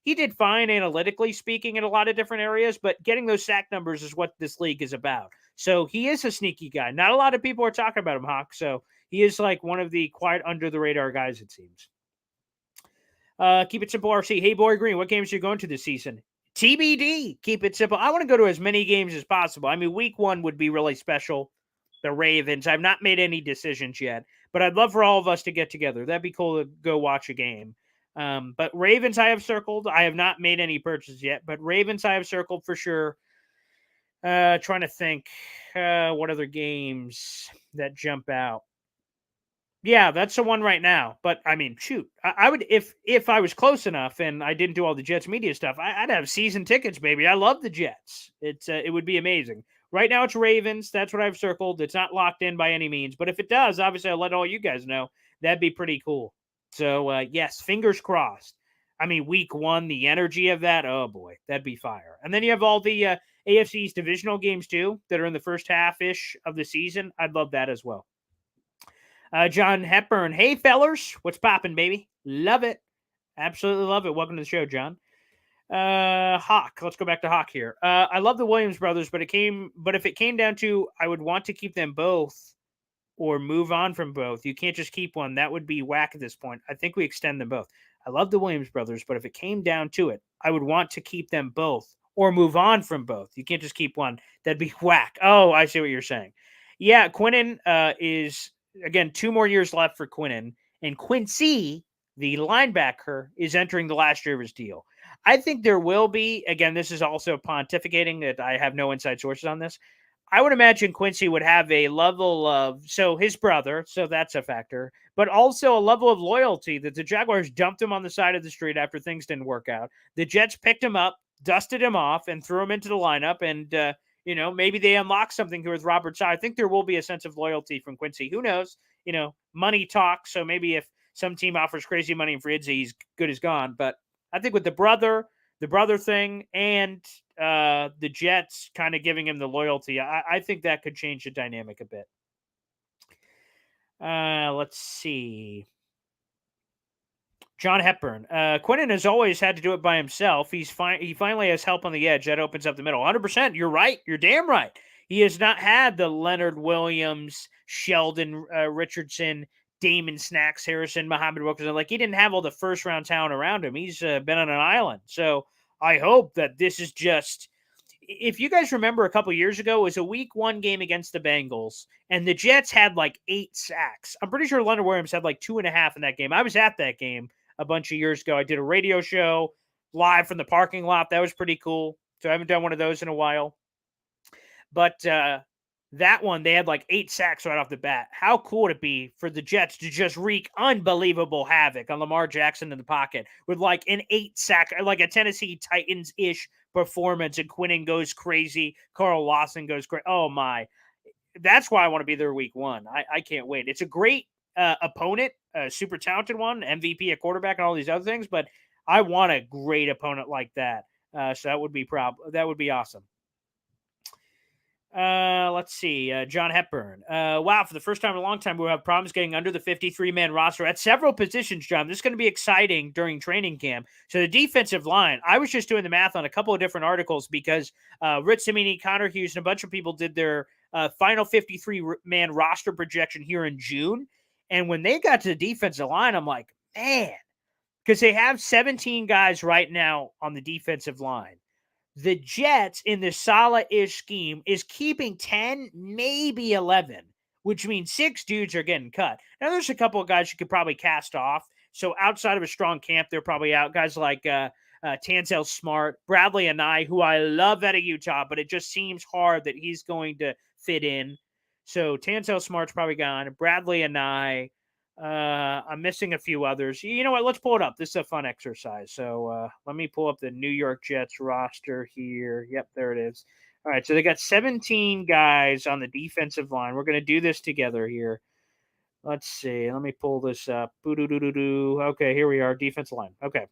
he did fine analytically speaking in a lot of different areas, but getting those sack numbers is what this league is about. So he is a sneaky guy. Not a lot of people are talking about him, Hawk. So he is like one of the quiet under the radar guys, it seems. Keep it simple, RC. Hey, Boy Green, what games are you going to this season? TBD. Keep it simple. I want to go to as many games as possible. I mean, week 1 would be really special. The Ravens. I've not made any decisions yet, but I'd love for all of us to get together. That'd be cool to go watch a game. But Ravens I have circled. I have not made any purchases yet, but Ravens I have circled for sure. Trying to think what other games that jump out. Yeah, that's the one right now. But I mean, shoot, I would if I was close enough and I didn't do all the Jets media stuff, I'd have season tickets, baby. I love the Jets. It would be amazing. Right now, it's Ravens. That's what I've circled. It's not locked in by any means, but if it does, obviously, I'll let all you guys know. That'd be pretty cool. So yes, fingers crossed. I mean, week 1, the energy of that, oh boy, that'd be fire. And then you have all the AFC's divisional games too that are in the first half-ish of the season. I'd love that as well. John Hepburn. Hey, fellers. What's popping, baby? Love it. Absolutely love it. Welcome to the show, John. Hawk. Let's go back to Hawk here. I love the Williams brothers, but if it came down to I would want to keep them both or move on from both. You can't just keep one. That would be whack at this point. I think we extend them both. I love the Williams brothers, but if it came down to it, I would want to keep them both or move on from both. You can't just keep one. That'd be whack. Oh, I see what you're saying. Yeah, Quinnen is... Again, 2 more years left for Quinnen. And Quincy, the linebacker, is entering the last year of his deal. I think there will be, again, this is also pontificating that I have no inside sources on this. I would imagine Quincy would have a level of, so his brother, so that's a factor, but also a level of loyalty that the Jaguars dumped him on the side of the street after things didn't work out. The Jets picked him up, dusted him off, and threw him into the lineup, and maybe they unlock something here with Robert Sala. I think there will be a sense of loyalty from Quincy. Who knows? Money talks. So maybe if some team offers crazy money in free agency, he's good as gone. But I think with the brother thing and the Jets kind of giving him the loyalty, I think that could change the dynamic a bit. Let's see. John Hepburn. Quinnen has always had to do it by himself. He finally has help on the edge. That opens up the middle. 100%. You're right. You're damn right. He has not had the Leonard Williams, Sheldon Richardson, Damon Snacks, Harrison, Muhammad Wilkerson. Like, he didn't have all the first-round talent around him. He's been on an island. So I hope that this is just... If you guys remember a couple years ago, it was a week 1 game against the Bengals, and the Jets had like 8 sacks. I'm pretty sure Leonard Williams had like 2.5 in that game. I was at that game a bunch of years ago. I did a radio show live from the parking lot. That was pretty cool. So I haven't done one of those in a while. But that one, they had like 8 sacks right off the bat. How cool would it be for the Jets to just wreak unbelievable havoc on Lamar Jackson in the pocket with like an 8-sack, like a Tennessee Titans-ish performance, and Quinnen goes crazy. Carl Lawson goes crazy. Oh, my. That's why I want to be there week 1. I can't wait. It's a great opponent, a super talented one, MVP, a quarterback, and all these other things, but I want a great opponent like that. So that would be awesome. Let's see. John Hepburn. Wow, for the first time in a long time, we'll have problems getting under the 53-man roster at several positions, John. This is going to be exciting during training camp. So the defensive line, I was just doing the math on a couple of different articles because Rich Cimini, Connor Hughes, and a bunch of people did their final 53-man roster projection here in June. And when they got to the defensive line, I'm like, man, because they have 17 guys right now on the defensive line. The Jets in the Salah-ish scheme is keeping 10, maybe 11, which means 6 dudes are getting cut. Now, there's a couple of guys you could probably cast off. So outside of a strong camp, they're probably out. Guys like Tanzel Smart, Bradley Anai, who I love out of Utah, but it just seems hard that he's going to fit in. So Tanzel Smart's probably gone. Bradley Anai. I'm missing a few others. You know what? Let's pull it up. This is a fun exercise. So let me pull up the New York Jets roster here. Yep, there it is. All right, so they got 17 guys on the defensive line. We're going to do this together here. Let's see. Let me pull this up. Okay, here we are. Defensive line. Okay.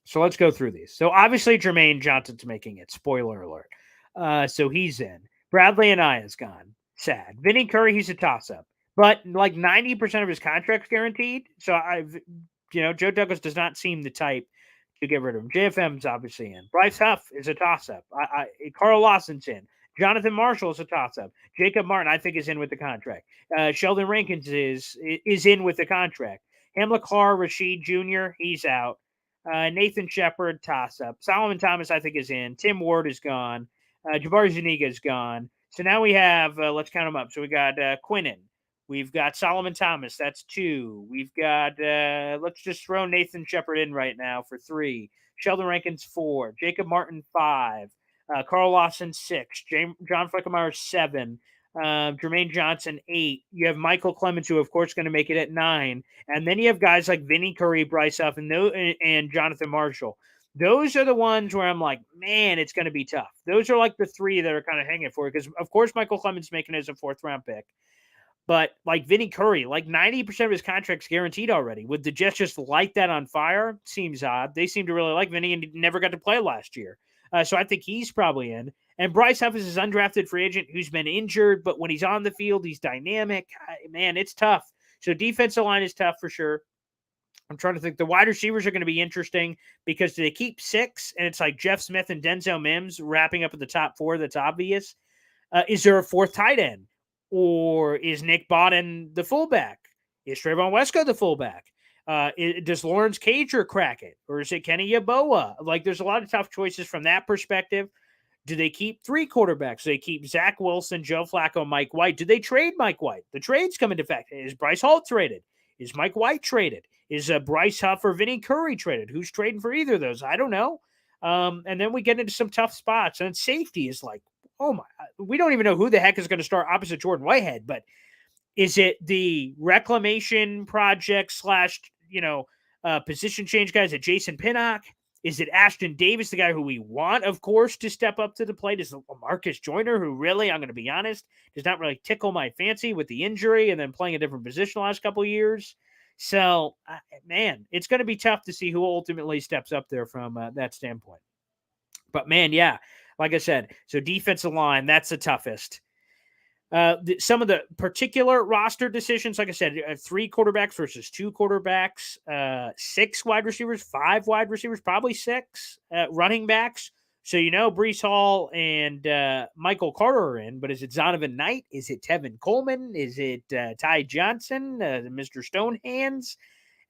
So let's go through these. So obviously Jermaine Johnson's making it. Spoiler alert. So he's in. Bradley Anai is gone. Sad. Vinny Curry, he's a toss-up. But like 90% of his contract's guaranteed. So Joe Douglas does not seem the type to get rid of him. JFM's obviously in. Bryce Huff is a toss-up. Carl Lawson's in. Jonathan Marshall is a toss-up. Jacob Martin, I think, is in with the contract. Sheldon Rankins is in with the contract. Hamilcar Rashid Jr., he's out. Nathan Shepard, toss-up. Solomon Thomas, I think, is in. Tim Ward is gone. Jabari Zuniga is gone. So now we have, let's count them up. So we got Quinnen. We've got Solomon Thomas. That's 2. We've got, let's just throw Nathan Shepard in right now for 3. Sheldon Rankins, 4. Jacob Martin, 5. Carl Lawson, 6. John Fleckenmeyer, 7. Jermaine Johnson, 8. You have Michael Clemens, who, of course, is going to make it at 9. And then you have guys like Vinny Curry, Bryce Huff, and Jonathan Marshall. Those are the ones where I'm like, man, it's going to be tough. Those are like the 3 that are kind of hanging for it because, of course, Michael Clemens making it as a 4th-round pick. But like Vinny Curry, like 90% of his contract's guaranteed already. Would the Jets just light that on fire? Seems odd. They seem to really like Vinny and he never got to play last year. So I think he's probably in. And Bryce Huff is his undrafted free agent who's been injured, but when he's on the field, he's dynamic. Man, it's tough. So defensive line is tough for sure. I'm trying to think. The wide receivers are going to be interesting because they keep 6, and it's like Jeff Smith and Denzel Mims wrapping up at the top 4. That's obvious. Is there a 4th tight end? Or is Nick Bodden the fullback? Is Trayvon Wesco the fullback? Does Lawrence Cager crack it? Or is it Kenny Yeboah? Like, there's a lot of tough choices from that perspective. Do they keep 3 quarterbacks? Do they keep Zach Wilson, Joe Flacco, Mike White? Do they trade Mike White? The trades come into effect. Is Bryce Hall traded? Is Mike White traded? Is Bryce Huff or Vinny Curry traded? Who's trading for either of those? I don't know. And then we get into some tough spots. And safety is like, oh my, we don't even know who the heck is going to start opposite Jordan Whitehead, but is it the reclamation project / position change guys at Jason Pinnock? Is it Ashton Davis, the guy who we want, of course, to step up to the plate? Is it Marcus Joyner, who really, I'm going to be honest, does not really tickle my fancy with the injury and then playing a different position the last couple of years? So, man, it's going to be tough to see who ultimately steps up there from that standpoint. But, man, yeah. Like I said, so defensive line, that's the toughest. Some of the particular roster decisions, like I said, 3 quarterbacks versus 2 quarterbacks, 6 wide receivers, 5 wide receivers, probably 6 running backs. So, Breece Hall and Michael Carter are in, but is it Zonovan Knight? Is it Tevin Coleman? Is it Ty Johnson, Mr. Stonehands?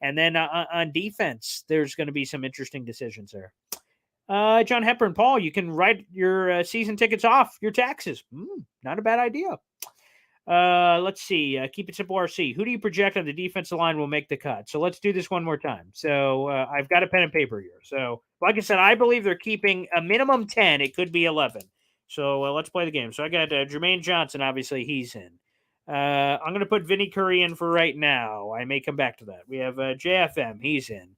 And then on defense, there's going to be some interesting decisions there. John Hepburn, Paul, you can write your season tickets off your taxes. Not a bad idea. Let's see. Keep it simple, RC. Who do you project on the defensive line will make the cut? So let's do this one more time. So I've got a pen and paper here. So like I said, I believe they're keeping a minimum 10. It could be 11. So let's play the game. So I got Jermaine Johnson. Obviously, he's in. I'm going to put Vinny Curry in for right now. I may come back to that. We have JFM. He's in.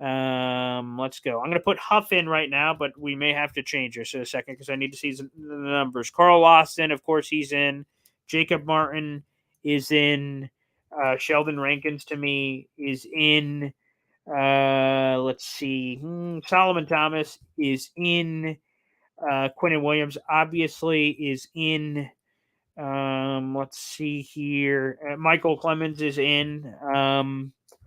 Let's go. I'm going to put Huff in right now, but we may have to change this in a second because I need to see the numbers. Carl Lawson, of course, he's in. Jacob Martin is in. Sheldon Rankins, to me, is in. Let's see. Solomon Thomas is in. Quinnen Williams, obviously, is in. Let's see here. Michael Clemens is in.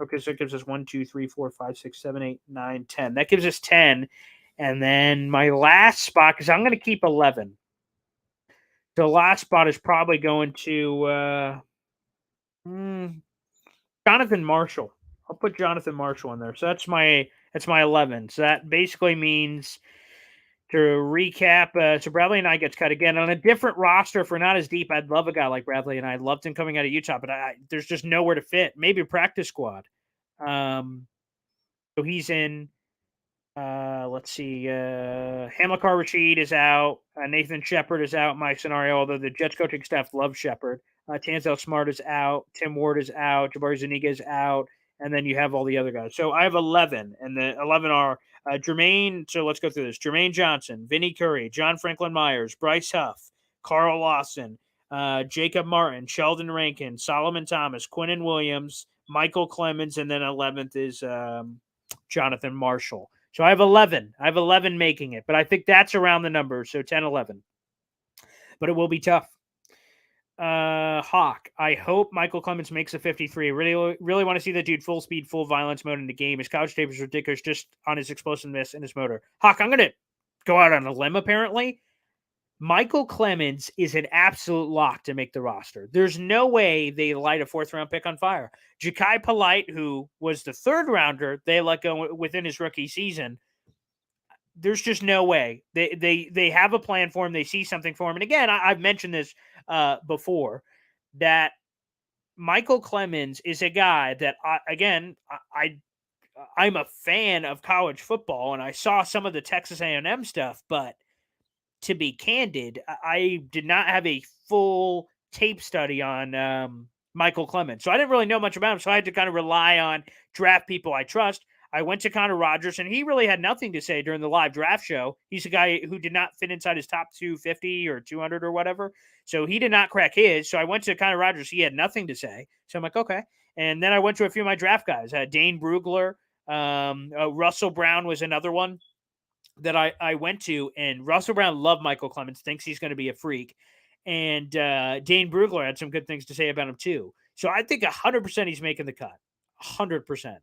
Okay, so it gives us 1, 2, 3, 4, 5, 6, 7, 8, 9, 10. That gives us 10. And then my last spot, because I'm going to keep 11. The last spot is probably going to Jonathan Marshall. I'll put Jonathan Marshall in there. So that's my 11. So that basically means, to recap, so Bradley and I gets cut again on a different roster. If we're not as deep, I'd love a guy like Bradley and I. Loved him coming out of Utah, but there's just nowhere to fit. Maybe a practice squad. So he's in. Let's see. Hamilcar Rashid is out. Nathan Shepard is out. My scenario, although the Jets coaching staff loves Shepard. Tanzel Smart is out. Tim Ward is out. Jabari Zuniga is out. And then you have all the other guys. So I have 11, and the 11 are Jermaine. So let's go through this. Jermaine Johnson, Vinny Curry, John Franklin Myers, Bryce Huff, Carl Lawson, Jacob Martin, Sheldon Rankin, Solomon Thomas, Quinnen Williams, Michael Clemens, and then 11th is Jonathan Marshall. So I have 11. I have 11 making it, but I think that's around the number. So 10, 11. But it will be tough. Hawk, I hope Michael Clemens makes a 53. Really want to see that dude full speed, full violence mode in the game. His college tape is ridiculous just on his explosiveness and his motor. Hawk, I'm going to go out on a limb, apparently. Michael Clemens is an absolute lock to make the roster. There's no way they light a 4th-round pick on fire. Ja'Kai Polite, who was the 3rd-rounder they let go within his rookie season, there's just no way. They have a plan for him. They see something for him. And again, I've mentioned this before, that Michael Clemens is a guy that, I'm a fan of college football, and I saw some of the Texas A&M stuff, but to be candid, I did not have a full tape study on Michael Clemens. So I didn't really know much about him. So I had to kind of rely on draft people I trust. I went to Connor Rogers, and he really had nothing to say during the live draft show. He's a guy who did not fit inside his top 250 or 200 or whatever. So he did not crack his. So I went to Connor Rogers. He had nothing to say. So I'm like, okay. And then I went to a few of my draft guys. Dane Brugler, Russell Brown was another one that I went to, and Russell Brown loved Michael Clemens, thinks he's going to be a freak. And Dane Brugler had some good things to say about him too. So I think 100% he's making the cut, 100%.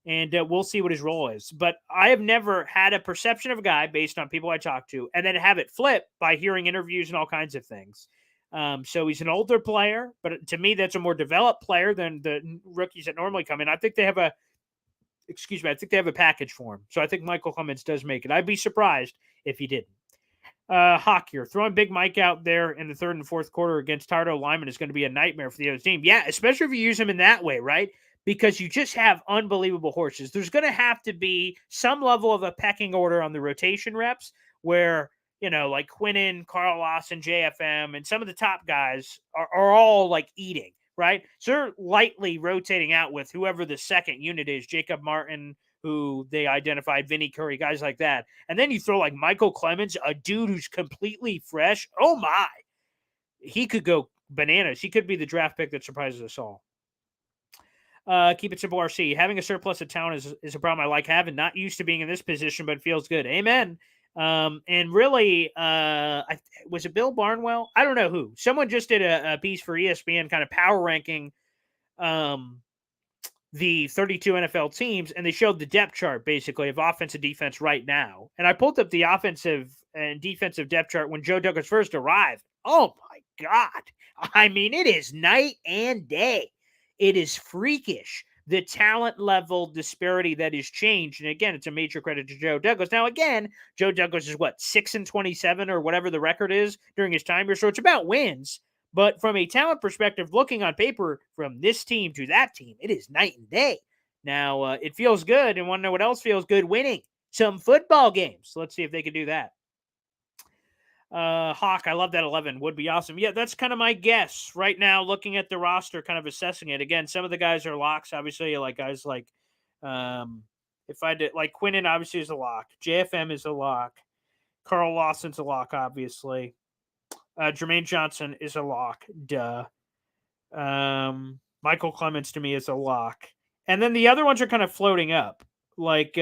And we'll see what his role is. But I have never had a perception of a guy based on people I talk to and then have it flip by hearing interviews and all kinds of things. So he's an older player, but to me, that's a more developed player than the rookies that normally come in. I think they have a package for him. So I think Michael Clemens does make it. I'd be surprised if he didn't. Hawk here. Throwing Big Mike out there in the 3rd and 4th quarter against Tardo Lyman is going to be a nightmare for the other team. Yeah, especially if you use him in that way, right? Because you just have unbelievable horses. There's going to have to be some level of a pecking order on the rotation reps where, like Quinnen, Carl Lawson, JFM, and some of the top guys are all like eating. Right? So they're lightly rotating out with whoever the second unit is, Jacob Martin, who they identified, Vinny Curry, guys like that. And then you throw like Michael Clemens, a dude who's completely fresh. Oh my. He could go bananas. He could be the draft pick that surprises us all. Keep it simple, RC. Having a surplus of talent is a problem I like having. Not used to being in this position, but feels good. Amen. And really, was it Bill Barnwell? I don't know who. Someone just did a piece for ESPN kind of power ranking the 32 NFL teams, and they showed the depth chart basically of offense and defense right now. And I pulled up the offensive and defensive depth chart when Joe Douglas first arrived. Oh my God. I mean, it is night and day. It is freakish, the talent level disparity that is changed. And again, it's a major credit to Joe Douglas. Now, again, Joe Douglas is 6-27 or whatever the record is during his time here. So it's about wins. But from a talent perspective, looking on paper from this team to that team, it is night and day. Now, it feels good. And want to know what else feels good? Winning some football games. Let's see if they can do that. Hawk, I love that 11. Would be awesome. Yeah, that's kind of my guess right now, looking at the roster, kind of assessing it. Again, some of the guys are locks. Obviously, like guys like, if I did, like Quinnen obviously is a lock. JFM is a lock. Carl Lawson's a lock, obviously. Jermaine Johnson is a lock. Duh. Michael Clemens to me is a lock. And then the other ones are kind of floating up. Like,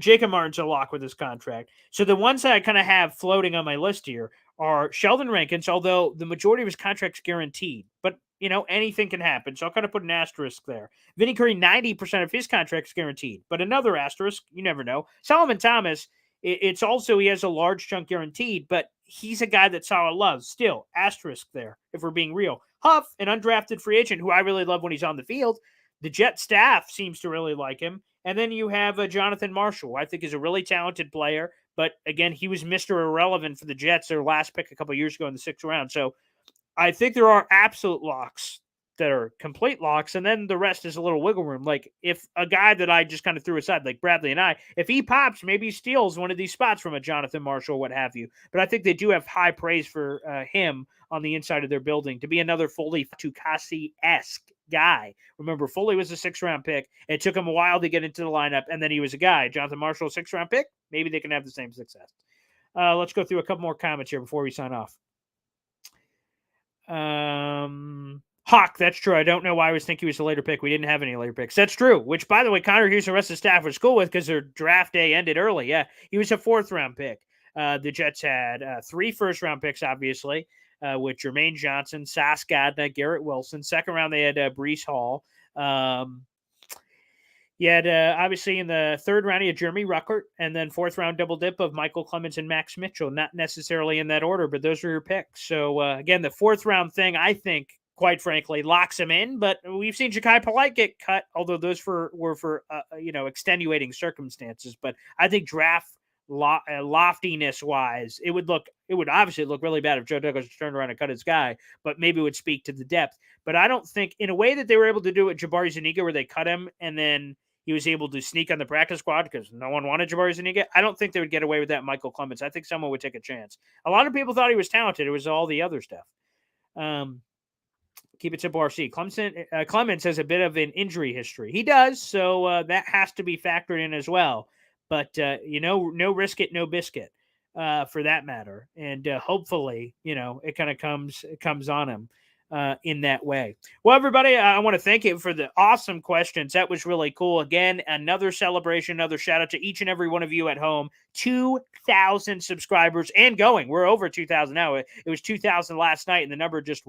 Jacob Martin's a lock with his contract. So the ones that I kind of have floating on my list here are Sheldon Rankins, although the majority of his contract's guaranteed. But, anything can happen. So I'll kind of put an asterisk there. Vinny Curry, 90% of his contract's guaranteed. But another asterisk, you never know. Solomon Thomas, it's also, he has a large chunk guaranteed, but he's a guy that Salah loves. Still, asterisk there, if we're being real. Huff, an undrafted free agent who I really love when he's on the field. The Jet staff seems to really like him. And then you have Jonathan Marshall, who I think is a really talented player. But again, he was Mr. Irrelevant for the Jets, their last pick a couple of years ago in the 6th round. So I think there are absolute locks that are complete locks. And then the rest is a little wiggle room. Like if a guy that I just kind of threw aside, like Bradley and I, if he pops, maybe he steals one of these spots from a Jonathan Marshall, what have you. But I think they do have high praise for him on the inside of their building to be another Foley Tukasi-esque guy. Remember, Foley was a 6th round pick. It took him a while to get into the lineup, and then he was a guy. Jonathan Marshall, 6th round pick. Maybe they can have the same success. Let's go through a couple more comments here before we sign off. Hawk, that's true. I don't know why I always think he was a later pick. We didn't have any later picks. That's true. Which, by the way, Connor Hughes and the rest of the staff was cool with because their draft day ended early. Yeah, he was a 4th round pick. The Jets had 3 1st round picks, obviously, with Jermaine Johnson, Sauce Gardner, Garrett Wilson. 2nd round, they had Breece Hall. You had, obviously, in the third round, you had Jeremy Ruckert, and then fourth round double dip of Michael Clemens and Max Mitchell. Not necessarily in that order, but those were your picks. So, again, the fourth round thing, I think, quite frankly, locks him in. But we've seen Ja'Kai Polite get cut, although those were for extenuating circumstances. But I think draft loftiness wise, it would obviously look really bad if Joe Douglas turned around and cut his guy, but maybe it would speak to the depth. But I don't think, in a way that they were able to do it with Jabari Zuniga, where they cut him and then he was able to sneak on the practice squad because no one wanted Jabari Zuniga. I don't think they would get away with that, Michael Clemens. I think someone would take a chance. A lot of people thought he was talented. It was all the other stuff. Keep it simple, RC. Clemens has a bit of an injury history. He does, so that has to be factored in as well. But, no risk it, no biscuit, for that matter. And hopefully, it kind of comes on him in that way. Well, everybody, I want to thank you for the awesome questions. That was really cool. Again, another celebration, another shout out to each and every one of you at home. 2,000 subscribers and going. We're over 2,000 now. It was 2,000 last night, and the number just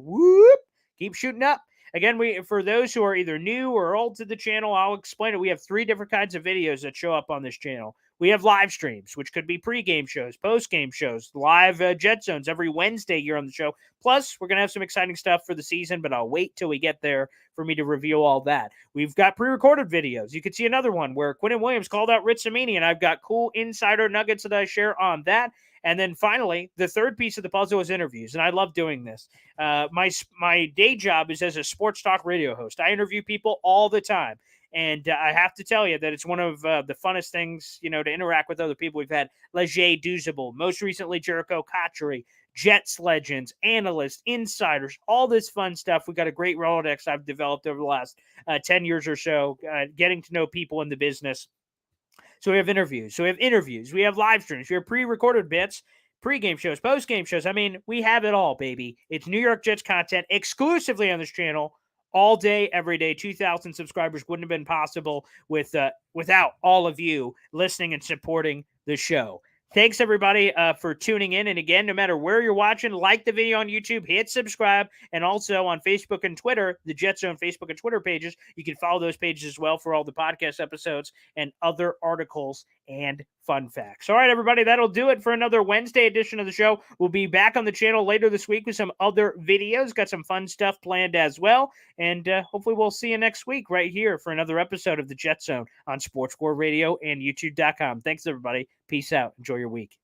keep shooting up. Again, for those who are either new or old to the channel, I'll explain it. We have 3 different kinds of videos that show up on this channel. We have live streams, which could be pregame shows, postgame shows, live Jet Zones every Wednesday here on the show. Plus, we're going to have some exciting stuff for the season, but I'll wait till we get there for me to reveal all that. We've got pre-recorded videos. You could see another one where Quinnen Williams called out Rich Samini, and I've got cool insider nuggets that I share on that. And then finally, the third piece of the puzzle is interviews, and I love doing this. My day job is as a sports talk radio host. I interview people all the time, and I have to tell you that it's one of the funnest things, to interact with other people. We've had Leger Duzable, most recently Jericho Cotchery, Jets legends, analysts, insiders, all this fun stuff. We've got a great Rolodex I've developed over the last 10 years or so, getting to know people in the business. So we have interviews. We have live streams. We have pre-recorded bits, pre-game shows, post-game shows. I mean, we have it all, baby. It's New York Jets content exclusively on this channel all day, every day. 2,000 subscribers wouldn't have been possible without all of you listening and supporting the show. Thanks, everybody, for tuning in. And again, no matter where you're watching, like the video on YouTube, hit subscribe, and also on Facebook and Twitter, the Jet Zone Facebook and Twitter pages. You can follow those pages as well for all the podcast episodes and other articles and fun facts. All right, everybody, that'll do it for another Wednesday edition of the show. We'll be back on the channel later this week with some other videos. Got some fun stuff planned as well. And hopefully we'll see you next week right here for another episode of the Jet Zone on Sports Score Radio and YouTube.com. Thanks, everybody. Peace out. Enjoy your week.